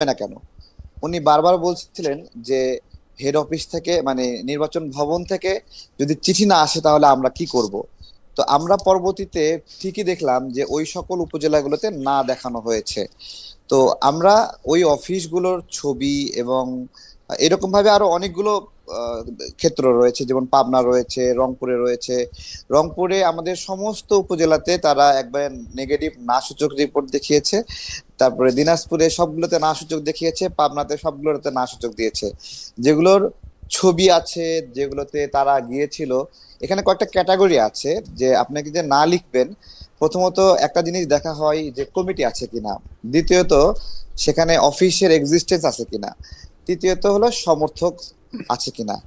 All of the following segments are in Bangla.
না কেন? উনি বারবার বলছিলেন যে হেড অফিস থেকে মানে নির্বাচন ভবন থেকে যদি চিঠি না আসে তাহলে আমরা কি করব। তো আমরা পরবর্তীতে ঠিকই দেখলাম যে ওই সকল উপজেলাগুলোতে না দেখানো হয়েছে। তো আমরা ওই অফিসগুলোর ছবি এবং এরকম ভাবে আরো অনেকগুলো আহ, ক্ষেত্র রয়েছে, যেমন পাবনা রয়েছে, রংপুরে রয়েছে। রংপুরে আমাদের সমস্ত উপজেলাতে তারা একবার নেগেটিভ না সূচক রিপোর্ট দেখিয়েছে। তারপরে দিনাজপুরে সবগুলোতে না সূচক দেখিয়েছে, পাবনাতে সবগুলোতে না সূচক দিয়েছে। যেগুলোর ছবি আছে, যেগুলোতে তারা গিয়েছিল, এখানে কয়েকটা ক্যাটাগরি আছে। যে আপনাকে যে না লিখবেন, প্রথমত একটা জিনিস দেখা হয় যে কমিটি আছে কিনা, দ্বিতীয়ত সেখানে অফিসের এক্সিস্টেন্স আছে কিনা, তৃতীয়ত হলো সমর্থক আছে কিনা।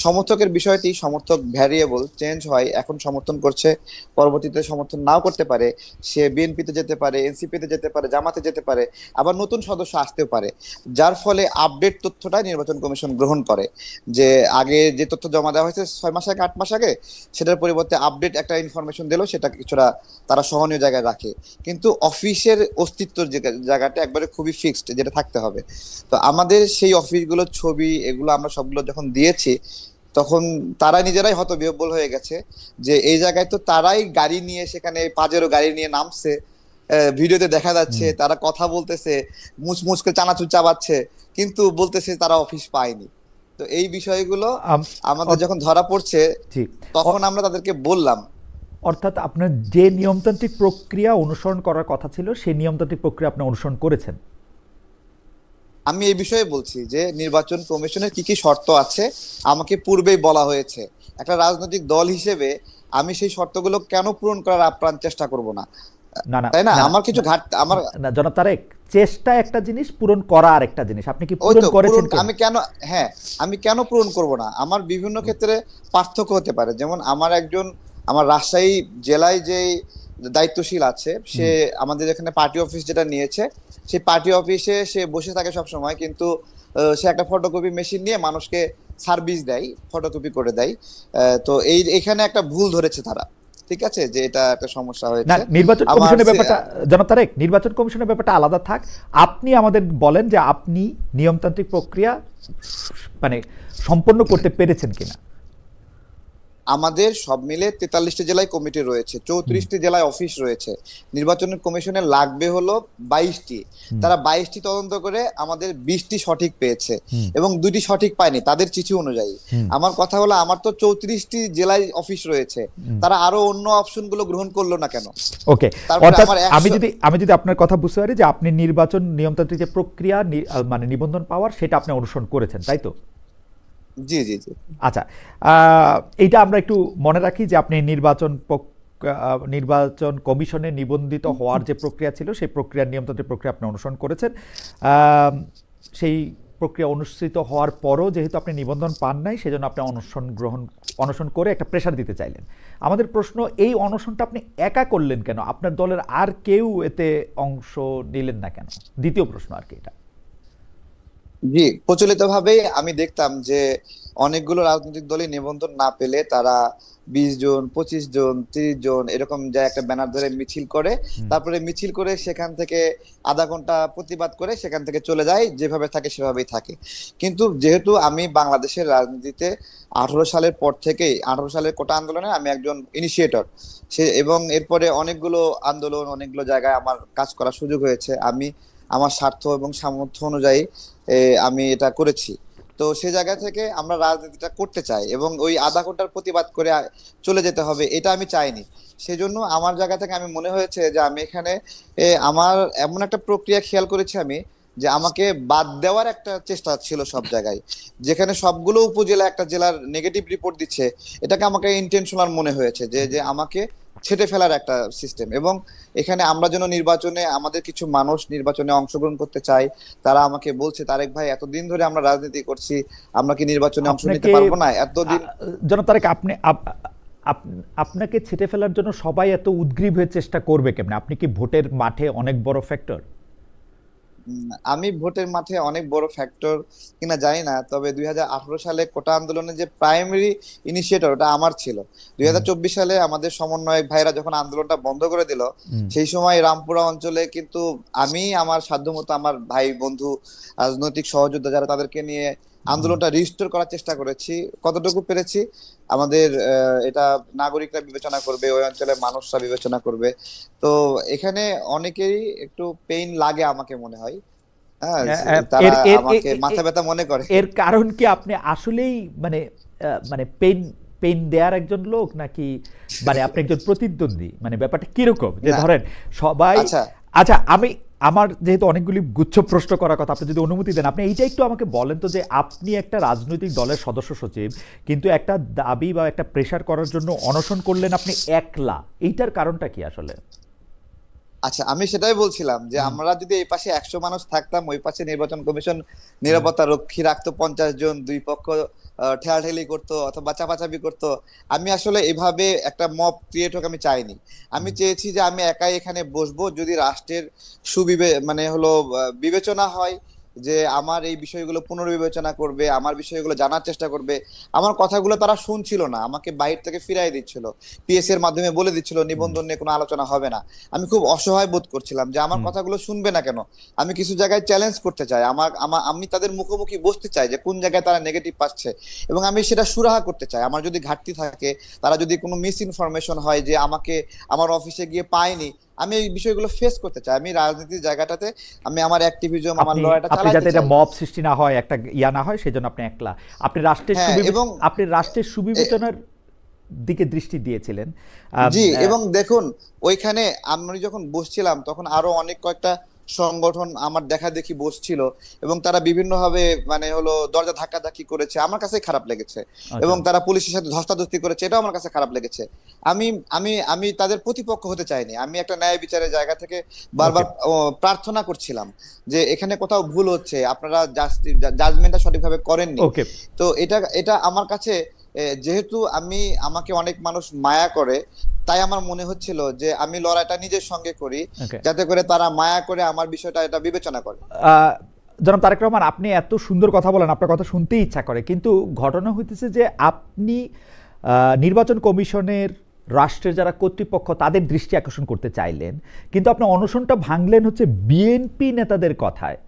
সমর্থকের বিষয়টি, সমর্থক ভ্যারিয়েবল চেঞ্জ হয়, এখন সমর্থন করছে, পরবর্তীতে সমর্থন নাও করতে পারে। সে বিএনপিতে যেতে পারে, এনসিপিতে যেতে পারে, জামাতে যেতে পারে, আবার নতুন সদস্য আসতেও পারে। যার ফলে আপডেট তথ্যটা নির্বাচন কমিশন গ্রহণ করে। যে আগে যে তথ্য জমা দেওয়া হয়েছে 6 মাস আগে, 8 মাস আগে, সেটার পরিবর্তে আপডেট একটা ইনফরমেশন দিলেও সেটা কিছুটা তারা সহনীয় জায়গায় রাখে। কিন্তু অফিসের অস্তিত্বের জায়গাটা একবারে খুবই ফিক্সড, যেটা থাকতে হবে। তো আমাদের সেই অফিসগুলোর ছবি এগুলো আমরা সবগুলো যখন দিয়েছি, তখন তারা নিজেরাই হতবিহ্বল হয়ে গেছে যে এই জায়গায় তো তারাই গাড়ি নিয়ে, সেখানে পাজেরো গাড়ি নিয়ে নামছে। ভিডিওতে দেখা যাচ্ছে হুম। তারা কথা বলতেছে, মুচমুচ করে চানাচুর চাবাচ্ছে, কিন্তু বলতেছে তারা অফিস পায়নি। তো এই বিষয়গুলো আম- আমাদের অর- যখন ধরা পড়ছে, জি। তখন অ- আমরা তাদেরকে বললাম। অর্থাৎ আপনার যে নিয়মতান্ত্রিক প্রক্রিয়া অনুসরণ করার কথা ছিল সেই নিয়মতান্ত্রিক প্রক্রিয়া আপনি অনুসরণ করেছেন। আমি এই বিষয়ে বলছি যে নির্বাচন কমিশনের কি কি শর্ত আছে আমাকে পূর্বেই বলা হয়েছে। একটা রাজনৈতিক দল হিসেবে আমি সেই শর্তগুলো কেন পূরণ করার আপ্রাণ চেষ্টা করব না? না না তাই না? না না আমার কিছু না, ঘাট আমার না, জনাব তারেক, চেষ্টা একটা জিনিস, পূরণ করা আরেকটা জিনিস। আপনি কি ওই পূরণ তো পূরণ করেছেন কিনা? আমি কেন, হ্যাঁ, আমি কেন পূরণ করব না? আমার বিভিন্ন ক্ষেত্রে পার্থক্য হতে পারে। যেমন আমার রাজশাহী জেলায় যে দায়িত্বশীল আছে, সে হুম। আমাদের এখানে পার্টি অফিস যেটা নিয়েছে, সেই পার্টি অফিসে সে বসে থাকে সব সময়, কিন্তু সে একটা ফটোকপি মেশিন নিয়ে মানুষকে সার্ভিস দেয়, ফটোকপি করে দেয়। তো এখানে একটা ভুল ধরেছে তারা। ঠিক আছে, যে এটা একটা সমস্যা না, হয়েছে। নির্বাচন আমার কমিশনের ব্যাপারটা, জনাব তারেক, নির্বাচন কমিশনের ব্যাপারটা আলাদা থাক। আপনি আমাদের বলেন যে আপনি নিয়মতান্ত্রিক প্রক্রিয়া মানে সম্পন্ন করতে পেরেছেন কিনা। আমাদের সব মিলে 43টি জেলায় কমিটি রয়েছে, হুম। 34টি জেলায় অফিস রয়েছে। নির্বাচনের কমিশনের লাগবে হলো 22টি। হুম। তারা 22টি তদন্ত করে আমাদের 20টি সঠিক পেয়েছে, হুম। এবং 2টি সঠিক পায়নি তাদের চিঠি অনুযায়ী। হুম। আমার কথা হলো, আমার তো 34টি জেলায় অফিস রয়েছে, হুম। তারা আরো অন্য অপশন গুলো গ্রহণ করলো না কেন? ওকে। তারপরে অর্থাৎ আমার আমি 100। যদি আমি যদি আপনার কথা বুঝতে পারি যে আপনি নির্বাচন নিয়মতান্ত্রিক যে প্রক্রিয়া মানে নিবন্ধন পাওয়ার সেটা আপনি অনুসরণ করেছেন, তাই তো? জি, জি, জি। আচ্ছা। এইটা আমরা একটু মনে রাখি যে আপনি নির্বাচন কমিশনে নিবন্ধিত হওয়ার যে প্রক্রিয়া ছিল সেই প্রক্রিয়ার নিয়মতান্ত্রিক প্রক্রিয়া আপনি অনুসরণ করেছেন। আহ, সেই প্রক্রিয়া অনুষ্ঠিত হওয়ার পরও যেহেতু আপনি নিবন্ধন পান নাই, সেজন্য আপনি অনশন করে একটা প্রেশার দিতে চাইলেন। আমাদের প্রশ্ন, এই অনশনটা আপনি একা করলেন কেন? আপনার দলের আর কেউ এতে অংশ নিলেন না কেন? দ্বিতীয় প্রশ্ন আর কি এটা। জি, প্রচলিত ভাবেই আমি দেখতাম যে অনেকগুলো রাজনৈতিক দলই নিবন্ধন না পেলে তারা 20 জন, 25 জন, 30 জন এরকম যায় একটা ব্যানার ধরে মিছিল করে। হুম। তারপরে মিছিল করে সেখান থেকে আধা ঘন্টা প্রতিবাদ করে সেখান থেকে চলে যায়, যেভাবে থাকে সেভাবেই থাকে। কিন্তু যেহেতু আমি বাংলাদেশের রাজনীতিতে 18 সালের পর থেকেই, 18 সালের কোটা আন্দোলনে আমি একজন ইনিশিয়েটর, এবং এরপরে অনেকগুলো আন্দোলন, অনেকগুলো জায়গায় আমার কাজ করার সুযোগ হয়েছে। আমি আমার স্বার্থ এবং সামর্থ্য অনুযায়ী আমি এটা করেছি। তো সে জায়গা থেকে আমরা রাজনীতিটা করতে চাই, এবং ওই আধা ঘন্টার প্রতিবাদ করে চলে যেতে হবে এটা আমি চাইনি। সেজন্য আমার জায়গা থেকে আমি মনে হয়েছে যে আমি এখানে আমার এমন একটা প্রক্রিয়া খেয়াল করেছি আমি, যে আমাকে বাদ দেওয়ার একটা চেষ্টা ছিল সব জায়গায়। যেখানে সবগুলো উপজেলা একটা জেলার নেগেটিভ রিপোর্ট দিচ্ছে, এটাকে আমাকে ইন্টেনশনাল মনে হয়েছে, যে যে আমাকে ছেটে ফেলার একটা সিস্টেম। এবং এখানে আমরা যেন নির্বাচনে, আমাদের কিছু মানুষ নির্বাচনে অংশগ্রহণ করতে চাই, তারা আমাকে বলছে, তারেক ভাই এতদিন ধরে আমরা রাজনীতি করছি, আমরা কি নির্বাচনে অংশ নিতে আপনাকে পারবো না এতদিন? জনাব তারেক, আপনাকে ছেটে ফেলার জন্য সবাই এত উদ্গ্রীব হয়ে চেষ্টা করবে কেমনে? আপনি কি ভোটের মাঠে অনেক বড় ফ্যাক্টর? আমি ভোটের মাঠে অনেক বড় ফ্যাক্টর কিনা জানি না, তবে 2018 সালে কোটা আন্দোলনের যে প্রাইমারি ইনিশিয়েটর ওটা আমার ছিল। হুম, 2024 সালে আমাদের সমন্বয়ক ভাইরা যখন আন্দোলনটা বন্ধ করে দিল, হুম, সেই সময় রামপুরা অঞ্চলে কিন্তু আমি আমার সাধ্যমতো আমার ভাই বন্ধু রাজনৈতিক সহযোদ্ধা যারা তাদেরকে নিয়ে হুম। আন্দোলনটা রিস্টোর করার চেষ্টা করেছি, কতটুকু পেরেছি। আমাদের এটা নাগরিকরা বিবেচনা করবে, ওই অঞ্চলের মানুষরা বিবেচনা করবে। তো এখানে অনেকেরই একটু পেইন লাগে আমাকে মনে হয়। হ্যাঁ, তারা এর এর আমাকে মাথা ব্যথা মনে করে। এর কারণ কি আপনি আসলেই মানে মানে পেইন পেইন দেয়ার একজন লোক, নাকি মানে আপনি একজন প্রতিদ্বন্দ্বী? মানে ব্যাপারটা কিরকম যে না, ধরেন সবাই, আচ্ছা, আচ্ছা আমি আমার যেহেতু অনেকগুলি গুচ্ছ প্রশ্ন করার কথা, আপনি যদি অনুমতি দেন আপনি এইটা একটু আমাকে বলেন তো, যে আপনি একটা রাজনৈতিক দলের সদস্য সচিব, কিন্তু একটা দাবি বা একটা প্রেশার করার জন্য অনশন করলেন আপনি একলা, এইটার কারণটা কি আসলে? আচ্ছা, আমি সেটাই বলছিলাম যে হুম, আমরা যদি এই পাশে 100 মানুষ থাকতাম, ওই পাশে নির্বাচন কমিশন হুম, নিরাপত্তা রক্ষী রাখতো 50 জন, দুই পক্ষ ঠেলাঠেলি করতো অথবা চাপাচাপি করতো। আমি আসলে এভাবে একটা মব ক্রিয়েট হোক আমি চাইনি। আমি হুম, চেয়েছি যে আমি একাই এখানে বসবো, যদি রাষ্ট্রের মানে হলো বিবেচনা হয় যে আমার এই বিষয়গুলো পুনর্বিবেচনা করবে, আমার বিষয়গুলো জানার চেষ্টা করবে। আমার কথাগুলো তারা শুনছিল না, আমাকে বাইরে থেকে ফিরাই দিচ্ছিল, পিএস এর মাধ্যমে বলে দিচ্ছিল হুম, নিবন্ধন নিয়ে কোনো আলোচনা হবে না। আমি খুব অসহায় বোধ করছিলাম যে আমার হুম। কথাগুলো শুনবে না কেন। আমি কিছু জায়গায় চ্যালেঞ্জ করতে চাই, আমি তাদের মুখোমুখি বসতে চাই যে কোন জায়গায় তারা নেগেটিভ পাচ্ছে, এবং আমি সেটা সুরাহা করতে চাই। আমার যদি ঘাটতি থাকে, তারা যদি কোনো মিস ইনফরমেশন হয় যে আমাকে আমার অফিসে গিয়ে পাইনি, আমি এই বিষয়গুলো ফেস করতে চাই। আমি রাজনীতির জায়গাটাতে আমি আমার অ্যাক্টিভিজম, আমার আপনি লড়াইটা আপনি চালাইতে যাতে এটা চাই। মব সৃষ্টি না হয়, একটা ইয়া না হয়, সেজন্য আপনি একলা, আপনি রাষ্ট্রের হ্যাঁ, এবং আপনি রাষ্ট্রের সুবিবেচনার দিকে দৃষ্টি দিয়েছিলেন। জি, এবং দেখুন, ওইখানে আমি যখন বসছিলাম তখন আরো অনেক কয়েকটা সংগঠন আমার দেখা দেখি বসছিল, এবং তারা বিভিন্ন ভাবে মানে হলো দরজা ধাক্কাধাক্কি করেছে, আমার কাছে খারাপ লেগেছে। আচ্ছা, এবং তারা পুলিশের সাথে ধস্তাধস্তি করেছে, এটাও আমার কাছে খারাপ লেগেছে। আমি আমি তাদের প্রতিপক্ষ হতে চাইনি, আমি একটা ন্যায় বিচারের জায়গা থেকে ওকে, বারবার প্রার্থনা করছিলাম যে এখানে কোথাও ভুল হচ্ছে, আপনারা জাজমেন্টটা সঠিকভাবে করেননি। ওকে, তো এটা এটা আমার কাছে যেহেতু আমাকে অনেক মানুষ মায়া করে, তাই আমার মনে হচ্ছিল যে আমি লড়াইটা নিজের সঙ্গে করি, ওকে। যাতে করে তারা মায়া করে আমার বিষয়টা এটা বিবেচনা করে। আহ, জনাব তারেক রহমান, আপনি এত সুন্দর কথা বলেন, আপনার কথা শুনতেই ইচ্ছা করে, কিন্তু ঘটনা হইতেছে যে আপনি নির্বাচন কমিশনের রাষ্ট্রের যারা কর্তৃপক্ষ তাদের দৃষ্টি আকর্ষণ করতে চাইলেন, কিন্তু আপনি অনশনটা ভাঙলেন হচ্ছে বিএনপি নেতাদের কথায়।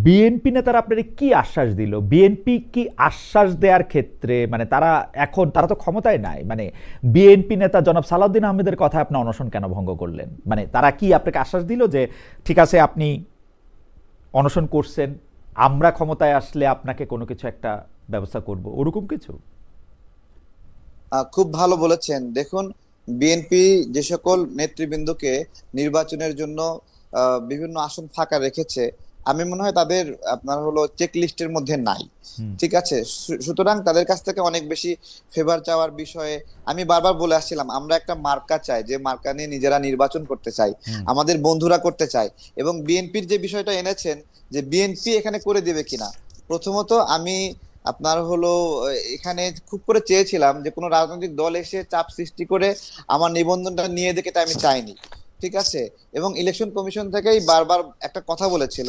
বিএনপি নেতারা আপনার কি আশ্বাস দিল? বিএনপি কি আশ্বাস দেওয়ার ক্ষেত্রে, মানে তারা এখন, তারা তো ক্ষমতায় নাই, মানে বিএনপি নেতা জনাব সালাউদ্দিন আহমেদের কথায় আপনি অনশন কেন ভঙ্গ করলেন? মানে তারা কি আপনাকে আশ্বাস দিল যে ঠিক আছে আপনি অনশন করছেন, আমরা ক্ষমতায় আসলে আপনাকে কোনো কিছু একটা ব্যবস্থা করব, ওরকম কিছু? খুব ভালো বলেছেন। দেখুন, বিএনপি যে সকল নেতৃবৃন্দকে নির্বাচনের জন্য বিভিন্ন আসন ফাঁকা রেখেছে, আমি মনে হয় তাদের আপনার হলো চেক লিস্টের মধ্যে নাই। হুম, ঠিক আছে, সুতরাং তাদের কাছ থেকে অনেক বেশি ফেভার চাওয়ার বিষয়ে আমি বারবার বলে আসছিলাম, আমরা একটা মার্কা চাই, যে মার্কা নিয়ে নিজেরা নির্বাচন করতে চাই, হুম। আমাদের বন্ধুরা করতে চাই। এবং বিএনপির যে বিষয়টা এনেছেন যে বিএনপি এখানে করে দেবে কিনা, প্রথমত আমি আপনার হলো এখানে খুব করে চেয়েছিলাম যে কোনো রাজনৈতিক দল এসে চাপ সৃষ্টি করে আমার নিবন্ধনটা নিয়ে দেখে, এটা আমি চাইনি। ঠিক আছে, এবং ইলেকশন কমিশন থেকেই বারবার একটা কথা বলেছিল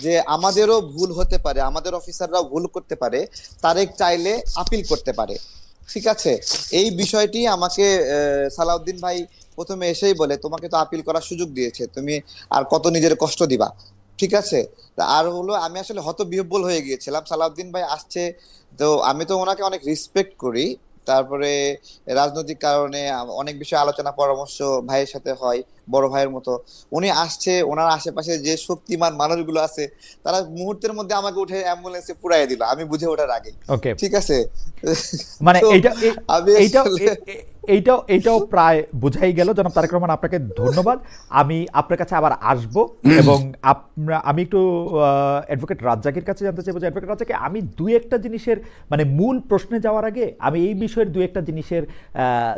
যে আমাদেরও ভুল হতে পারে, আমাদের অফিসাররাও ভুল করতে পারে, তারেক চাইলে আপিল করতে পারে। ঠিক আছে, এই বিষয়টি আমাকে সালাউদ্দিন ভাই প্রথমে এসেই বলে, তোমাকে তো আপিল করার সুযোগ দিয়েছে, তুমি আর কত নিজের কষ্ট দিবা। ঠিক আছে, তা আর হলো আমি আসলে হতবিহ্বল হয়ে গিয়েছিলাম, সালাউদ্দিন ভাই আসছে। তো আমি তো ওনাকে অনেক রেসপেক্ট করি, তারপরে রাজনৈতিক কারণে অনেক বিষয়ে আলোচনা পরামর্শ ভাইয়ের সাথে হয়, বড় ভাইয়ের মতো। উনি আসছে, ওনার আশেপাশে যে শক্তিমান মানুষগুলো আছে, তারা মুহূর্তের মধ্যে আমাকে উঠে অ্যাম্বুলেন্সে পুরাই দিল আমি বুঝে ওঠার আগে। ওকে, ঠিক আছে। মানে তো এইটা আমি এইটাও আসলে এইটাও প্রায় বোঝাই গেল। জনাব তারেক রহমান, আপনাকে ধন্যবাদ। আমি আপনার কাছে আবার আসব, এবং আমি একটু অ্যাডভোকেট রাজ্জাকের কাছে জানতে চাইবো যে অ্যাডভোকেট রাজ্জাকে, আমি দুই একটা জিনিসের, মানে মূল প্রশ্নে যাওয়ার আগে আমি এই বিষয়ের দুই একটা জিনিসের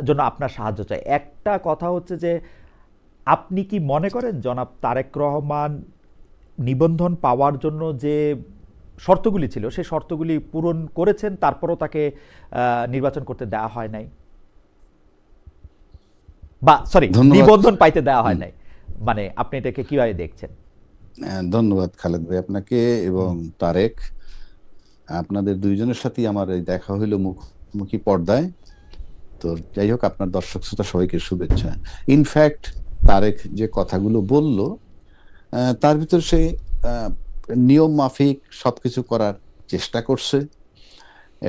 জন্য আপনার সাহায্য চাই। একটা কথা হচ্ছে যে আপনি কি মনে করেন জনাব তারেক রহমান নিবন্ধন পাওয়ার জন্য যে শর্তগুলি ছিল সেই শর্তগুলি পূরণ করেছেন, তারপরও তাকে নির্বাচন করতে দেওয়া হয় নাই, বা সরি ধন্যবাদ। নিবন্ধন পাইতে দেওয়া হয় হুম। নাই? মানে আপনি এটাকে কিভাবে দেখছেন? ধন্যবাদ খালেদ ভাই আপনাকে এবং তারেক। আপনাদের দুইজনের সাথেই আমার এই দেখা হইলো মুখোমুখি পর্দায়। তো যাই হোক, আপনার দর্শক শ্রোতা সবাইকে শুভেচ্ছা। ইনফ্যাক্ট তারেক যে কথাগুলো বলল, তার ভিতর সে আহ, নিয়ম মাফিক সবকিছু করার চেষ্টা করছে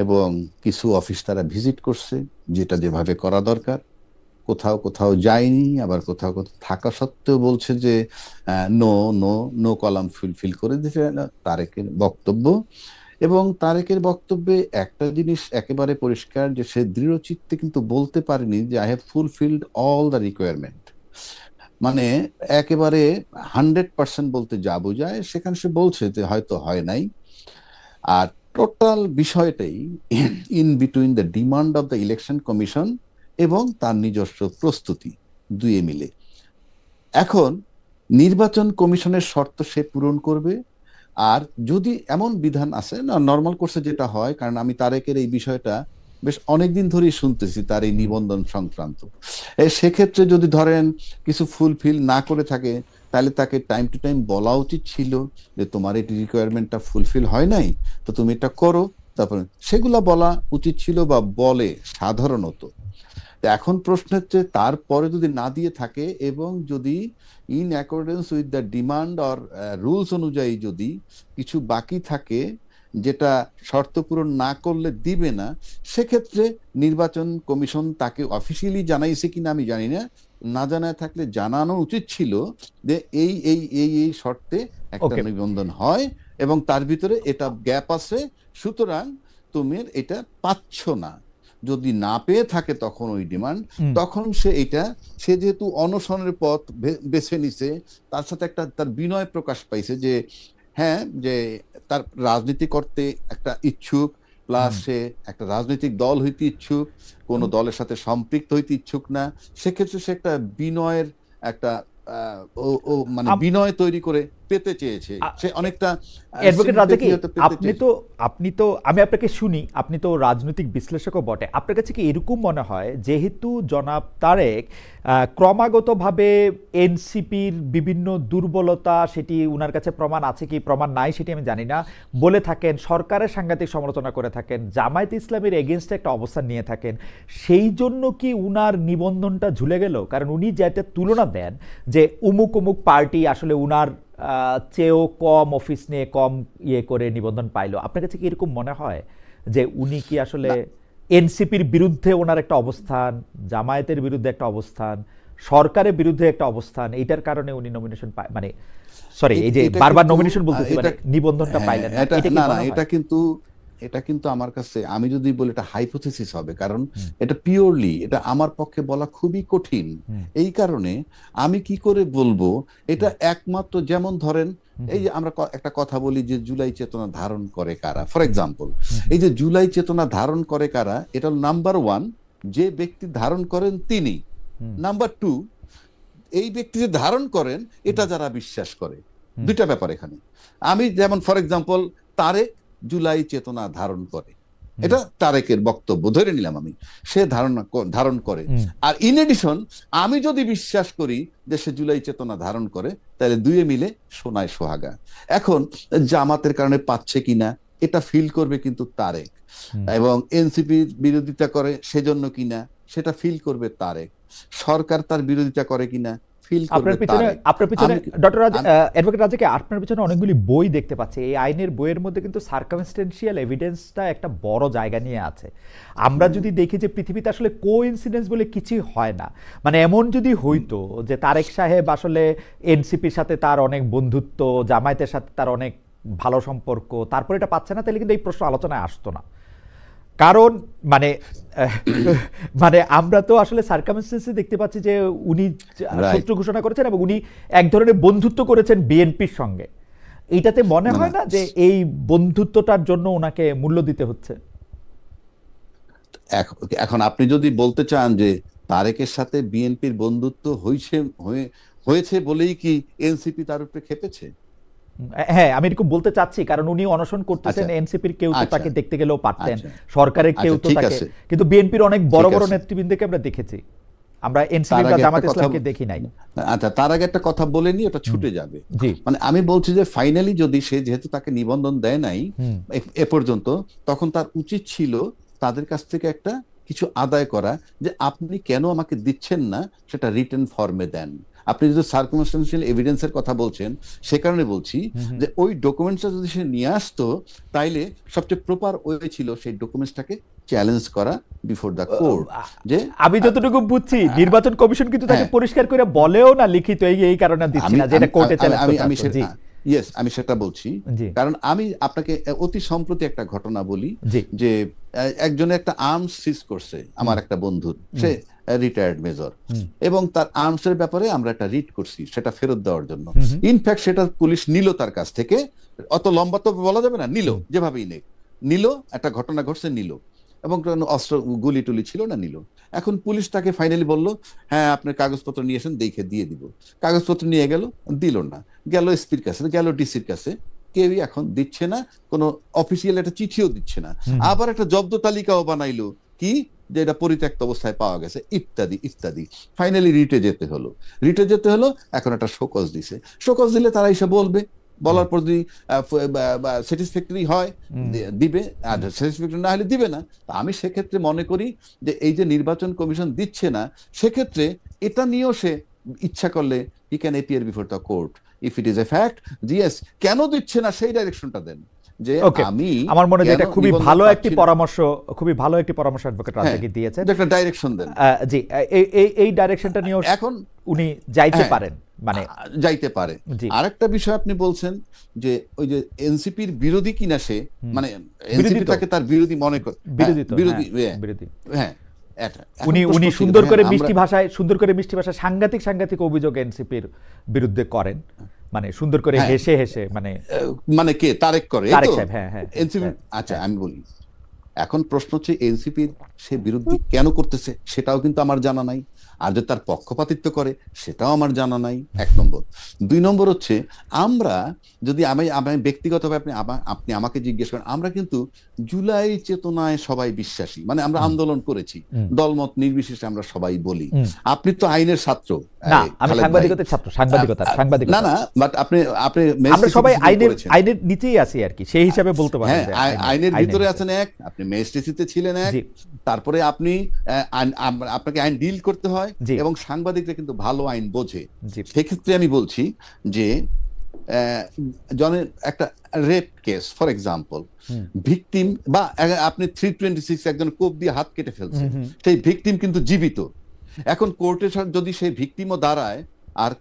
এবং কিছু অফিস তারা ভিজিট করছে, যেটা যেভাবে করা দরকার। কোথাও কোথাও যায়নি, আবার কোথাও কোথাও থাকা সত্ত্বেও বলছে যে no no no column fill করে দিতে। তারেকের বক্তব্য, এবং তারেকের বক্তব্যে একটা জিনিস একেবারে পরিষ্কার, যে সে দৃঢ় চিত্তে কিন্তু বলতে পারেনি যে I have fulfilled all the requirement. মানে একেবারে 100% বলতে যা বোঝায়, সেখানে সে বলছে যে হয়তো হয় নাই। আর টোটাল বিষয়টাই in between the demand of the election commission এবং তার নিজস্ব প্রস্তুতি, দুয়ে মিলে। এখন নির্বাচন কমিশনের শর্ত সে পূরণ করবে। আর যদি এমন বিধান আছে না, নর্মাল কোর্সে যেটা হয়, কারণ আমি তারেকের এই বিষয়টা বেশ অনেকদিন ধরেই শুনতেছি, তার এই নিবন্ধন সংক্রান্ত। সেক্ষেত্রে যদি ধরেন কিছু ফুলফিল না করে থাকে, তাহলে তাকে টাইম টু টাইম বলা উচিত ছিল যে তোমার এই রিকোয়ারমেন্টটা ফুলফিল হয় নাই, তো তুমি এটা করো। তারপরে সেগুলা বলা উচিত ছিল, বা বলে সাধারণত। এখন প্রশ্ন হচ্ছে, তারপরে যদি না দিয়ে থাকে এবং যদি in accordance with the demand or rules অনুযায়ী যদি কিছু বাকি থাকে, যেটা শর্ত পূরণ না করলে দিবে না, সেক্ষেত্রে নির্বাচন কমিশন তাকে অফিসিয়ালি জানাইছে কিনা আমি জানি না, না জানায় থাকলে জানানো উচিত ছিল যে এই এই এই এই শর্তে একটা ওকে, নিবন্ধন হয় এবং তার ভিতরে এটা গ্যাপ আছে, সুতরাং তুমি এটা পাচ্ছ না। যদি না পেয়ে থাকে তখন ওই ডিমান্ড, তখন সে যেহেতু অনশনের পথ বেছে নিছে, তার সাথে একটা তার বিনয় প্রকাশ পাইছে যে হ্যাঁ, যে তার রাজনীতি করতে একটা ইচ্ছুক, প্লাস সে একটা রাজনৈতিক দল হইতে ইচ্ছুক, কোনো দলের সাথে সম্পৃক্ত হইতে ইচ্ছুক না। সেক্ষেত্রে সে একটা বিনয়ের একটা মানে বিনয় তৈরি করে পেতে চেয়েছে, সে অনেকটা অ্যাডভোকেট রাজা, কি পেতে আপনি চেয়েছে। তো আপনি তো আমি আপনাকে শুনি, আপনি তো রাজনৈতিক বিশ্লেষকও বটে, আপনার কাছে কি এরকম মনে হয় যেহেতু জনাব তারেক ক্রমাগতভাবে এনসিপির বিভিন্ন দুর্বলতা, সেটি উনার কাছে প্রমাণ আছে কি প্রমাণ নাই সেটি আমি জানি না, বলে থাকেন, সরকারের সাংঘাতিক সমালোচনা করে থাকেন, জামায়াত ইসলামের এগেনস্টে একটা অবস্থান নিয়ে থাকেন, সেই জন্য কি উনার নিবন্ধনটা ঝুলে গেল? কারণ উনি যেটা তুলনা দেন যে উমুক উমুক পার্টি আসলে উনার চেয়েও কম অফিস নিয়ে কম ইয়ে করে নিবন্ধন পাইলো, আপনার কাছে কি এরকম মনে হয় যে উনি কি আসলে না, এনসিপির বিরুদ্ধে ওনার একটা অবস্থান, জামায়াতের বিরুদ্ধে একটা অবস্থান, সরকারের বিরুদ্ধে একটা অবস্থান, এইটার কারণে উনি নমিনেশন পায়, মানে সরি, এই যে এটা বারবার কিন্তু নমিনেশন বলতেছি, মানে নিবন্ধনটা হ্যাঁ, পাইলেন না, এটা এটা কি না না, মনে হয়? এটা কিন্তু আমার কাছে, আমি যদি বলি এটা হাইপোথেসিস হবে, কারণ এটা পিওরলি, এটা আমার পক্ষে বলা খুবই কঠিন। এই কারণে আমি কি করে বলবো এটা একমাত্র, যেমন ধরেন এই যে আমরা একটা কথা বলি যে জুলাই চেতনা ধারণ করে কারা, ফর এক্সাম্পল এই যে জুলাই চেতনা ধারণ করে কারা, এটা নাম্বার ওয়ান, যে ব্যক্তি ধারণ করেন তিনি। নাম্বার টু, এই ব্যক্তি যে ধারণ করেন এটা যারা বিশ্বাস করে। দুইটা ব্যাপার এখানে। আমি যেমন ফর এক্সাম্পল, তারেক জুলাই চেতনা ধারণ করে, এটা তারেকের বক্তব্য ধরে নিলাম আমি, সে ধারণ করে। আর ইন এডিশন আমি যদি বিশ্বাস করি যে সে জুলাই চেতনা ধারণ করে, তাহলে দুয়ে মিলে সোনায় সোহাগা। এখন জামাতের কারণে পাচ্ছে কিনা এটা ফিল করবে কিন্তু তারেক, এবং এনসিপির বিরোধিতা করে সেজন্য কিনা সেটা ফিল করবে তারেক, সরকার তার বিরোধিতা করে কিনা ফিল করবে তারেক। আপনার পিছনে ডক্টর রাজ, অ্যাডভোকেট রাজাকে, আপনার পিছনে অনেকগুলি বই দেখতে পাচ্ছি, এই আইনের বইয়ের মধ্যে কিন্তু সার্কামস্টেন্সিয়াল এভিডেন্সটা একটা বড় জায়গা নিয়ে আছে। আমরা যদি দেখি যে পৃথিবীতে আসলে কোইন্সিডেন্স বলে কিছুই হয় না, মানে এমন যদি হইতো যে তারেক সাহেব আসলে এনসিপির সাথে তার অনেক বন্ধুত্ব, জামায়াতের সাথে তার অনেক ভালো সম্পর্ক, তারপর এটা পাচ্ছে না, তাহলে কিন্তু এই প্রশ্ন আলোচনায় আসতো না। কারণ মানে মানে আমরা তো আসলে সার্কামস্টেন্সে দেখতে পাচ্ছি যে উনি শত্রু ঘোষণা করেছেন এবং উনি এক ধরনের বন্ধুত্ব করেছেন বিএনপির সঙ্গে। এইটাতে মনে হয় না যে এই বন্ধুত্বটার জন্য ওনাকে মূল্য দিতে হচ্ছে? এখন আপনি যদি বলতে চান যে তারেকের সাথে বিএনপির বন্ধুত্ব হয়েছে বলেই কি এনসিপি তার উপরে খেপেছে? হ্যাঁ, আমি এরকম বলতে চাচ্ছি, কারণ উনি অনশন করতেছেন, এনসিপির কেউ তো তাকে দেখতে গেলেও পারতেন, সরকারের কেউ তো তাকে, কিন্তু বিএনপির অনেক বড় বড় নেতৃবৃন্দকে আমরা দেখেছি। আমরা এনসিপি বা জামাত ইসলামকে দেখি নাই। আচ্ছা, তার আগে একটা কথা বলে নি, ওটা ছুটে যাবে। জি, মানে আমি বলছি যে ফাইনালি যদি সে যেহেতু তাকে নিবন্ধন দেয় নাই এ পর্যন্ত, তখন তার উচিত ছিল তাদের কাছ থেকে একটা কিছু আদায় করা, যে আপনি কেন আমাকে দিচ্ছেন না সেটা রিটেন ফর্মে দেন। আপনি যদি সার্কামস্টেন্সিয়াল এভিডেন্সের কথা বলছেন, সে কারণে বলছি যে ওই ডকুমেন্টসটা যদি সে নিয়ে আসতো, তাইলে সবচেয়ে প্রপার ওয়ে ছিল সেই ডকুমেন্টসটাকে চ্যালেঞ্জ করা বিফোর দ্য কোর্ট। যে আমি যতটুকু বুঝছি নির্বাচন কমিশন কিন্তু তাকে পরিষ্কার করে বলেও না লিখিত, এই কারণে দিচ্ছি না, যেটা কোর্টে চ্যালেঞ্জ করতে। ইয়েস, আমি সেটা বলছি, কারণ আমি আপনাকে অতি সম্প্রতি একটা ঘটনা বলি, যে একজনের একটা আর্মস সিজ করছে আমার একটা বন্ধুর, সে রিটায়ার্ড মেজর, এবং তার আর্মস এর ব্যাপারে আমরা একটা রিট করছি সেটা ফেরত দেওয়ার জন্য। ইনফ্যাক্ট সেটা পুলিশ নিল তার কাছ থেকে, অত লম্বা তো বলা যাবে না, নিল, যেভাবেই নিল, একটা ঘটনা ঘটছে, নিল, এবং অস্ত্র গুলি টুলি ছিল না, নিল। এখন পুলিশ তাকে ফাইনালি বলল, হ্যাঁ আপনার কাগজপত্র নিয়ে এসেন, দেখে দিয়ে দিব। কাগজপত্র নিয়ে গেল, দিল না, গেল এসপির কাছে, গেল ডিসির কাছে, কেউই এখন দিচ্ছে না, কোনো অফিসিয়াল একটা চিঠিও দিচ্ছে না। আবার একটা জব্দ তালিকাও বানাইলো, কি যে এটা পরিত্যক্ত অবস্থায় পাওয়া গেছে, ইত্যাদি ইত্যাদি। ফাইনালি রিটে যেতে হলো, এখন একটা শোকজ দিছে। শোকজ দিলে তারা এসে বলবে, বলার পর যদি স্যাটিসফ্যাক্টরি হয় দিবে, আর স্যাটিসফ্যাক্টরি না হলে দিবে না। আমি সেক্ষেত্রে মনে করি যে এই যে নির্বাচন কমিশন দিচ্ছে না, সেক্ষেত্রে এটা নিয়েও সে ইচ্ছা করলে he can appear before the court if it is a fact. GS কেন দিচ্ছে না সেই ডাইরেকশনটা দেন, যে আমি আমার মনে হয় এটা খুবই ভালো একটি পরামর্শ, অ্যাডভোকেট রাজ্জাকি দিয়েছেন, একটা ডাইরেকশন দেন। জি, এই ডাইরেকশনটা নিয়ে এখন উনি যাইতে পারেন, মানে যাইতে পারে। আরেকটা বিষয় আপনি বলছেন যে ওই যে এনসিপির বিরোধী কিনা সে, মানে এনসিপি তাকে তার বিরোধী মনে করে, বিরোধী, হ্যাঁ, উনি সুন্দর করে মিষ্টি ভাষায় সাংঘাতিক অভিযোগ এনসিপির বিরুদ্ধে করেন, মানে সুন্দর করে হেসে মানে কে তারেক করে, হ্যাঁ এনসিপি। আচ্ছা, আমি বলি, এখন প্রশ্ন হচ্ছে এনসিপির সে বিরোধী কেন করতেছে, সেটাও কিন্তু আমার জানা নাই। আর যে তার পক্ষপাতিত্ব করে, সেটাও আমার জানা নাই, 1 নম্বর। 2 নম্বর হচ্ছে, আমরা যদি আমি ব্যক্তিগতভাবে আপনি আমাকে জিজ্ঞেস করেন, আমরা কিন্তু জুলাই চেতনায় সবাই বিশ্বাসী, মানে আমরা আন্দোলন করেছি, দলমত নির্বিশেষে আমরা সবাই বলি। আপনি তো আইনের ছাত্র, আমি সাংবাদিকতার ছাত্র, সাংবাদিকতা না, বাট আপনি আমরা সবাই আইনের নিচেই আছি আর কি, সেই হিসাবে বলতে পারেন। হ্যাঁ, আইনের ভিতরে আছেন, আপনি ম্যাজিস্ট্রেসিতে ছিলেন, তারপরে আপনি আপনাকে আইন ডিল করতে হয়, এবং সাংবাদিকরা কিন্তু ভালো আইন বোঝে। সেক্ষেত্রে আমি বলছি যে জনের একটা rape case for example, victim বা আপনি 326 একজন কোপ দিয়ে হাত কেটে ফেলছে, সেই ভিকটিম কিন্তু জীবিত। এখন কোর্টে যদি সেই ভিকটিমও দাঁড়ায়, আর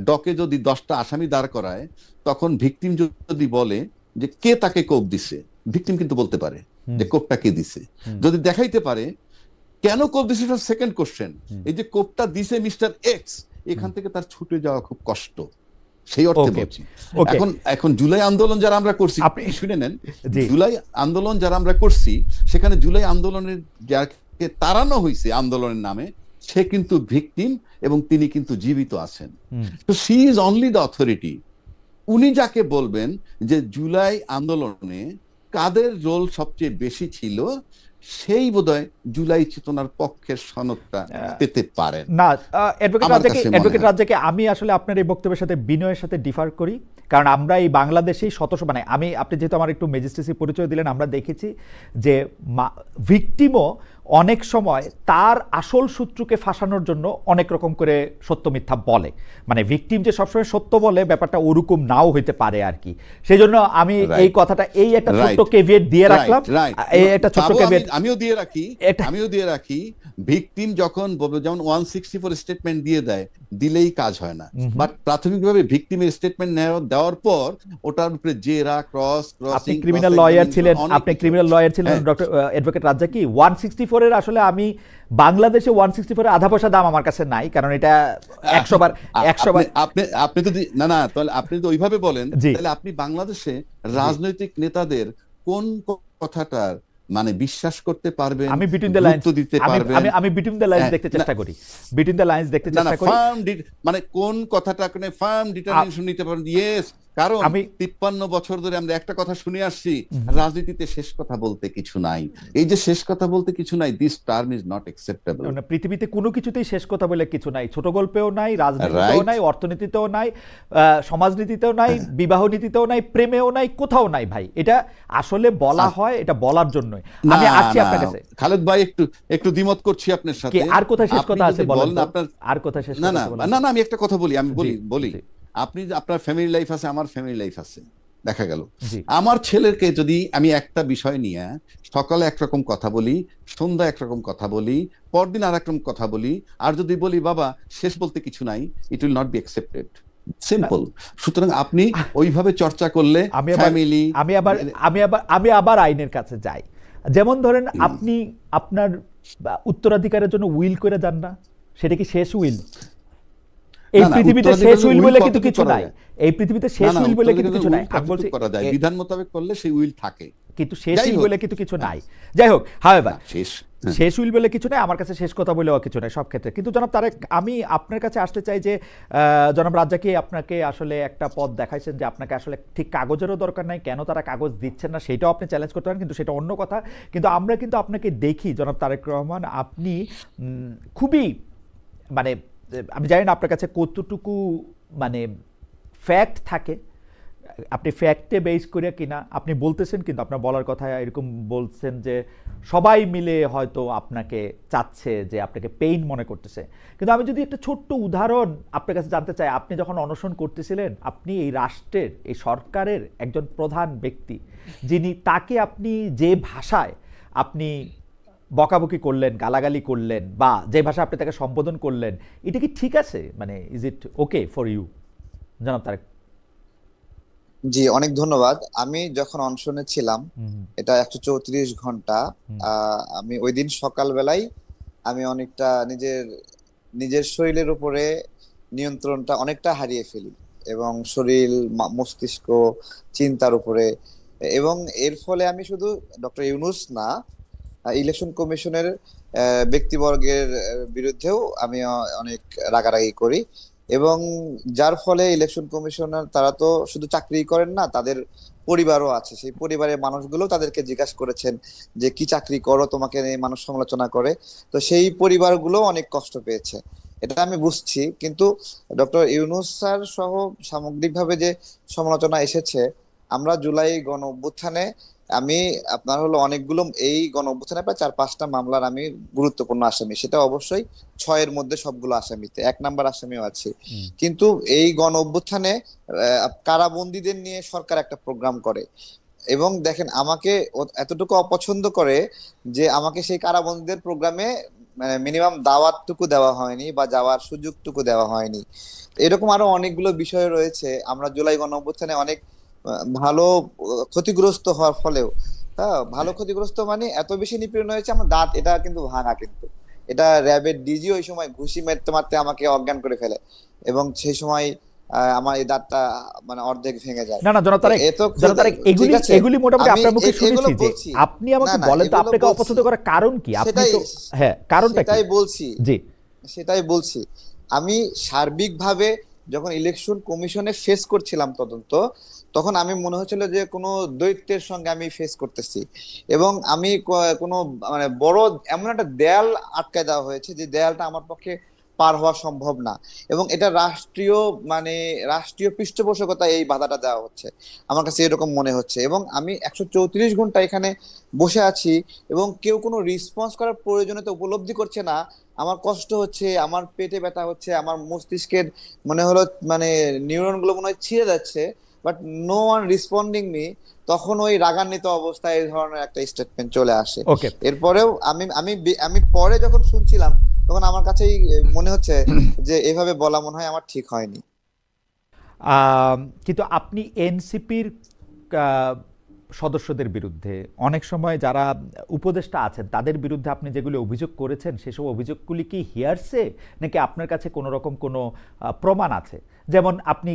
ডকে যদি 10টা আসামি দাঁড় করায়, তখন ভিকটিম যদি বলে যে কে তাকে কোপ দিছে, ভিকটিম কিন্তু বলতে পারে যে কোপটা কে দিছে, যদি দেখাইতে পারে কেন কোপ দিছে, সেকেন্ড কোশ্চেন। এই যে কোপটা দিছে মিস্টার এক্স, এখান থেকে তার ছুটে যাওয়া খুব কষ্ট, সেই অর্থে বলছি। এখন জুলাই আন্দোলন যারা আমরা করছি, আপনি শুনে নেন, জুলাই আন্দোলন যারা আমরা করছি, সেখানে জুলাই আন্দোলনের যাকে তাড়ানো হয়েছে আন্দোলনের নামে, সে কিন্তু ভিকটিম, এবং তিনি কিন্তু জীবিত আছেন। তো she is only the authority. উনি যাকে বলবেন যে জুলাই আন্দোলনে কাদের রোল সবচেয়ে বেশি ছিল, সেই বোধহয় জুলাই চেতনার পক্ষের সনদটা পেতে পারেন না। অ্যাডভোকেট রাজ্জাকি, আমি আসলে আপনার এই বক্তব্যের সাথে বিনয়ের সাথে ডিফার করি, কারণ আমরা এই বাংলাদেশেই মানে আপনি যেহেতু আমার একটু ম্যাজিস্ট্রেসি পরিচয় দিলেন, আমরা দেখেছি যে ভিকটিমও অনেক সময় তার আসল শত্রুকে ফাঁসানোর জন্য অনেক রকম করে সত্য মিথ্যা বলে, মানে ভিকটিম যে সবসময় সত্য বলে ব্যাপারটা ওরকম নাও হইতে পারে আর কি। সেই জন্য আমি এই কথাটা, এই একটা ছোট্ট কেভিয়েট দিয়ে রাখলাম, এই একটা ছোট্ট কেভিয়েট আমিও দিয়ে রাখি। ভিকটিম যখন যেমন 164 স্টেটমেন্ট দিয়ে দেয়, দিলেই কাজ হয় না, বাট প্রাথমিকভাবে ভিকটিমের স্টেটমেন্ট দেওয়ার পর ওটার উপরে জেরা আপনি ক্রিমিনাল লয়ার ছিলেন ডক্টর অ্যাডভোকেট রাজ্জাকি। 164 এর আসলে আমি বাংলাদেশে 164 এর আধা পয়সা দাম আমার কাছে নাই, কারণ এটা 100 বার আপনি যদি না তাহলে আপনি তো ওইভাবে বলেন, তাহলে আপনি বাংলাদেশে রাজনৈতিক নেতাদের কোন কথাটার মানে বিশ্বাস করতে পারবেন, আমি বিটুইন দ্য লাইনস দিতে পারবেন, আমি বিটুইন দ্য লাইনস দেখতে চেষ্টা করি, মানে কোন কথাটা ফার্ম ডিটারমিনেশন নিতে পারবেন। ইয়েস, কারণ আমি 53 বছর ধরে আমরা একটা কথা শুনে আসছি, হুম, রাজনীতিতে শেষ কথা বলতে কিছু নাই। এই যে শেষ কথা বলতে কিছু নাই, this term is not acceptable. না, পৃথিবীতে কোনো কিছুতেই শেষ কথা বলে কিছু নাই, ছোট গল্পেও নাই, রাজনীতিতেও রাইট। নাই, অর্থনীতিতেও নাই, সমাজনীতিতেও নাই, বিবাহ নীতিতেও নাই, প্রেমেও নাই, কোথাও নাই ভাই। এটা আসলে বলা হয়, এটা বলার জন্যই। না আমি আসছি না আপনার কাছে। খালেদ ভাই, একটু একটু দ্বিমত করছি আপনার কি সাথে। আর কোথায় শেষ আপনি কথা আছে যদি বলেন বলেন তো? আপনার, আর কোথায় শেষ না কথা না আছে বলেন না তো? না, আমি একটা কথা বলি, আমি জি, বলি জি, আপনি, আপনার ফ্যামিলি লাইফ আছে, আমার ফ্যামিলি লাইফ আছে। দেখা গেল জি। আমার ছেলেকে যদি আমি একটা বিষয় নিয়ে সকালে একরকম কথা বলি, সন্ধ্যা একরকম কথা বলি, পরদিন আর একরকম কথা বলি, আর যদি বলি বাবা শেষ বলতে কিছু নাই, it will not be accepted, simple. সুতরাং আপনি ওইভাবে চর্চা করলে আমি আবার ফ্যামিলি, আমি আবার আইনের কাছে যাই। যেমন ধরেন আপনি আপনার উত্তরাধিকারের জন্য উইল করে যান না, সেটা কি শেষ উইল? এই না না, পৃথিবীতে শেষ উত্তরাধিকারের উইল উইল বলে কিন্তু কতটুকু কিছু করা নাই। যায়? এই পৃথিবীতে না শেষ না, উইল বলে কিন্তু উত্তরাধিকারের কিছু নাই। উইল আমি বলছি কতটুকু করা যায়? বিধান মোতাবেক করলে সেই উইল থাকে। কিন্তু শেষ যাই উইল হোক, বলে কিন্তু কিছু নাই। যাই হোক, হাওয়েভার, শেষ, শেষ উইল বলে কিছু নাই, আমার কাছে শেষ কথা বলেও কিছু নাই সব ক্ষেত্রে। কিন্তু জনাব তারেক, আমি আপনার কাছে আসতে চাই যে জনাব রাজ্জাকী আপনাকে আসলে একটা পথ দেখাইছেন যে আপনাকে আসলে ঠিক কাগজেরও দরকার নাই, কেন তারা কাগজ দিচ্ছেন না সেটাও আপনি চ্যালেঞ্জ করতে পারেন, কিন্তু সেটা অন্য কথা। কিন্তু আমরা কিন্তু আপনাকে দেখি জনাব তারেক রহমান, আপনি খুবই মানে, আমি জানি না আপনার কাছে কতটুকু মানে ফ্যাক্ট থাকে, আপনি ফ্যাক্টে বেস করে কিনা আপনি বলতেছেন, কিন্তু আপনার বলার কথা এরকম বলছেন যে সবাই মিলে হয়তো আপনাকে চাচ্ছে, যে আপনাকে পেইন মনে করতেছে। কিন্তু আমি যদি একটা ছোট্ট উদাহরণ আপনার কাছে জানতে চাই, আপনি যখন অনশন করতেছিলেন, আপনি এই রাষ্ট্রের, এই সরকারের একজন প্রধান ব্যক্তি, যিনি, তাকে আপনি যে ভাষায় আপনি বকাবকি করলেন, গালাগালি করলেন, বা যে ভাষা আপনি তাকে সম্বোধন করলেন, এটা কি ঠিক আছে? মানে is it okay for you, জনাব তারেক? জি, অনেক ধন্যবাদ। আমি যখন অনশনে ছিলাম, হুম, এটা 134 ঘন্টা। হুম, আমি ওই দিন সকালবেলায় আমি অনেকটা নিজের নিজের শরীরের উপরে নিয়ন্ত্রণটা অনেকটা হারিয়ে ফেলি, এবং শরীর, মস্তিষ্ক, চিন্তার উপরে। এবং এর ফলে আমি শুধু ডক্টর ইউনূস না, ইলেকশন কমিশনের ব্যক্তিবর্গের বিরুদ্ধেও আমি অনেক রাগারাগি করি। এবং যার ফলে ইলেকশন কমিশনার, তারা তো শুধু চাকরি করেন না, তাদের পরিবারও আছে। সেই পরিবারের মানুষগুলো তাদেরকে জিজ্ঞাসা করেছেন যে কি চাকরি করো, তোমাকে নিয়ে মানুষ সমালোচনা করে। তো সেই পরিবারগুলো অনেক কষ্ট পেয়েছে, এটা আমি বুঝছি। কিন্তু ডক্টর ইউনূস স্যার সহ সামগ্রিকভাবে যে সমালোচনা এসেছে, আমরা জুলাই গণ অভ্যুত্থানে, আমি আপনার হলো অনেকগুলো, এই গণ অভ্যুত্থানে প্রায় 4-5টা মামলার আমি গুরুত্বপূর্ণ আসামি, সেটা অবশ্যই 6-এর মধ্যে সবগুলো আসামিতে 1 নাম্বার আসামিও আছি। হুম। কিন্তু এই গণ অভ্যুত্থানে কারাবন্দীদের নিয়ে সরকার একটা প্রোগ্রাম করে, এবং দেখেন আমাকে এতটুকু অপছন্দ করে যে আমাকে সেই কারাবন্দীদের প্রোগ্রামে মানে মিনিমাম দাওয়াতটুকু দেওয়া হয়নি, বা যাওয়ার সুযোগটুকু দেওয়া হয়নি। এরকম আরো অনেকগুলো বিষয় রয়েছে। আমরা জুলাই গণ অভ্যুত্থানে অনেক ভালো ক্ষতিগ্রস্ত হওয়ার ফলেও, হ্যাঁ, ভালো ক্ষতিগ্রস্ত মানে এত বেশি নিপীড়ন হয়েছে, আমার দাঁত এটা কিন্তু ভাঙা, কিন্তু এটা র্যাবের ডিজি ওই সময় ঘুষি মারতে মারতে আমাকে অজ্ঞান করে ফেলে, এবং সেই সময় আমার এই দাঁতটা মানে অর্ধেক ভেঙে যায়। না না জনাব তো তারেক, এ তো জনাব তারেক, ঠিক এগুলি আছে, এগুলি মোটামুটি আমি আপনার মুখে এগুলো শুনেছি। যে বলছি। আপনি না আমাকে না, বলেন তো, এগুলো আপনাকে বলছি, অপছন্দ করার কারণ কি? আপনি সেটাই তো, হ্যাঁ, কারণটা কি? সেটাই বলছি, জি, সেটাই বলছি। আমি সার্বিকভাবে যখন ইলেকশন কমিশনে ফেস করছিলাম তদন্ত, তখন আমি মনে হচ্ছিল যে কোনো দৈত্যের সঙ্গে আমি ফেস করতেছি, এবং আমি কোনো মানে বড় এমন একটা দেয়াল আটকায় দেওয়া হয়েছে, যে দেয়ালটা আমার পক্ষে পার হওয়া সম্ভব না। এবং এটা রাষ্ট্রীয় মানে রাষ্ট্রীয় পৃষ্ঠপোষকতায় এই বাধাটা দেওয়া হচ্ছে, আমার কাছে এরকম মনে হচ্ছে। এবং আমি 134 ঘন্টা এখানে বসে আছি, এবং কেউ কোনো রেসপন্স করার প্রয়োজনীয়তা উপলব্ধি করছে না। আমার কষ্ট হচ্ছে, আমার পেটে ব্যথা হচ্ছে, আমার মস্তিষ্কের মনে হলো মানে নিউরন গুলো মনে হয় ছিঁড়ে যাচ্ছে, বাট নো ওয়ান রিসপন্ডিং মি। তখন ওই রাগান্বিত অবস্থায় এই ধরনের একটা স্টেটমেন্ট চলে আসে। ওকে। এরপরেও আমি আমি আমি পরে যখন শুনছিলাম, তখন আমার কাছেই মনে হচ্ছে যে এভাবে বলা মনে হয় আমার ঠিক হয়নি। কিন্তু আপনি এনসিপির সদস্যদের বিরুদ্ধে, অনেক সময় যারা উপদেষ্টা আছেন তাদের বিরুদ্ধে আপনি যেগুলো অভিযোগ করেছেন, সেসব অভিযোগগুলি কি হিয়ারসে, নাকি আপনার কাছে কোনো রকম কোনো প্রমাণ আছে? যেমন আপনি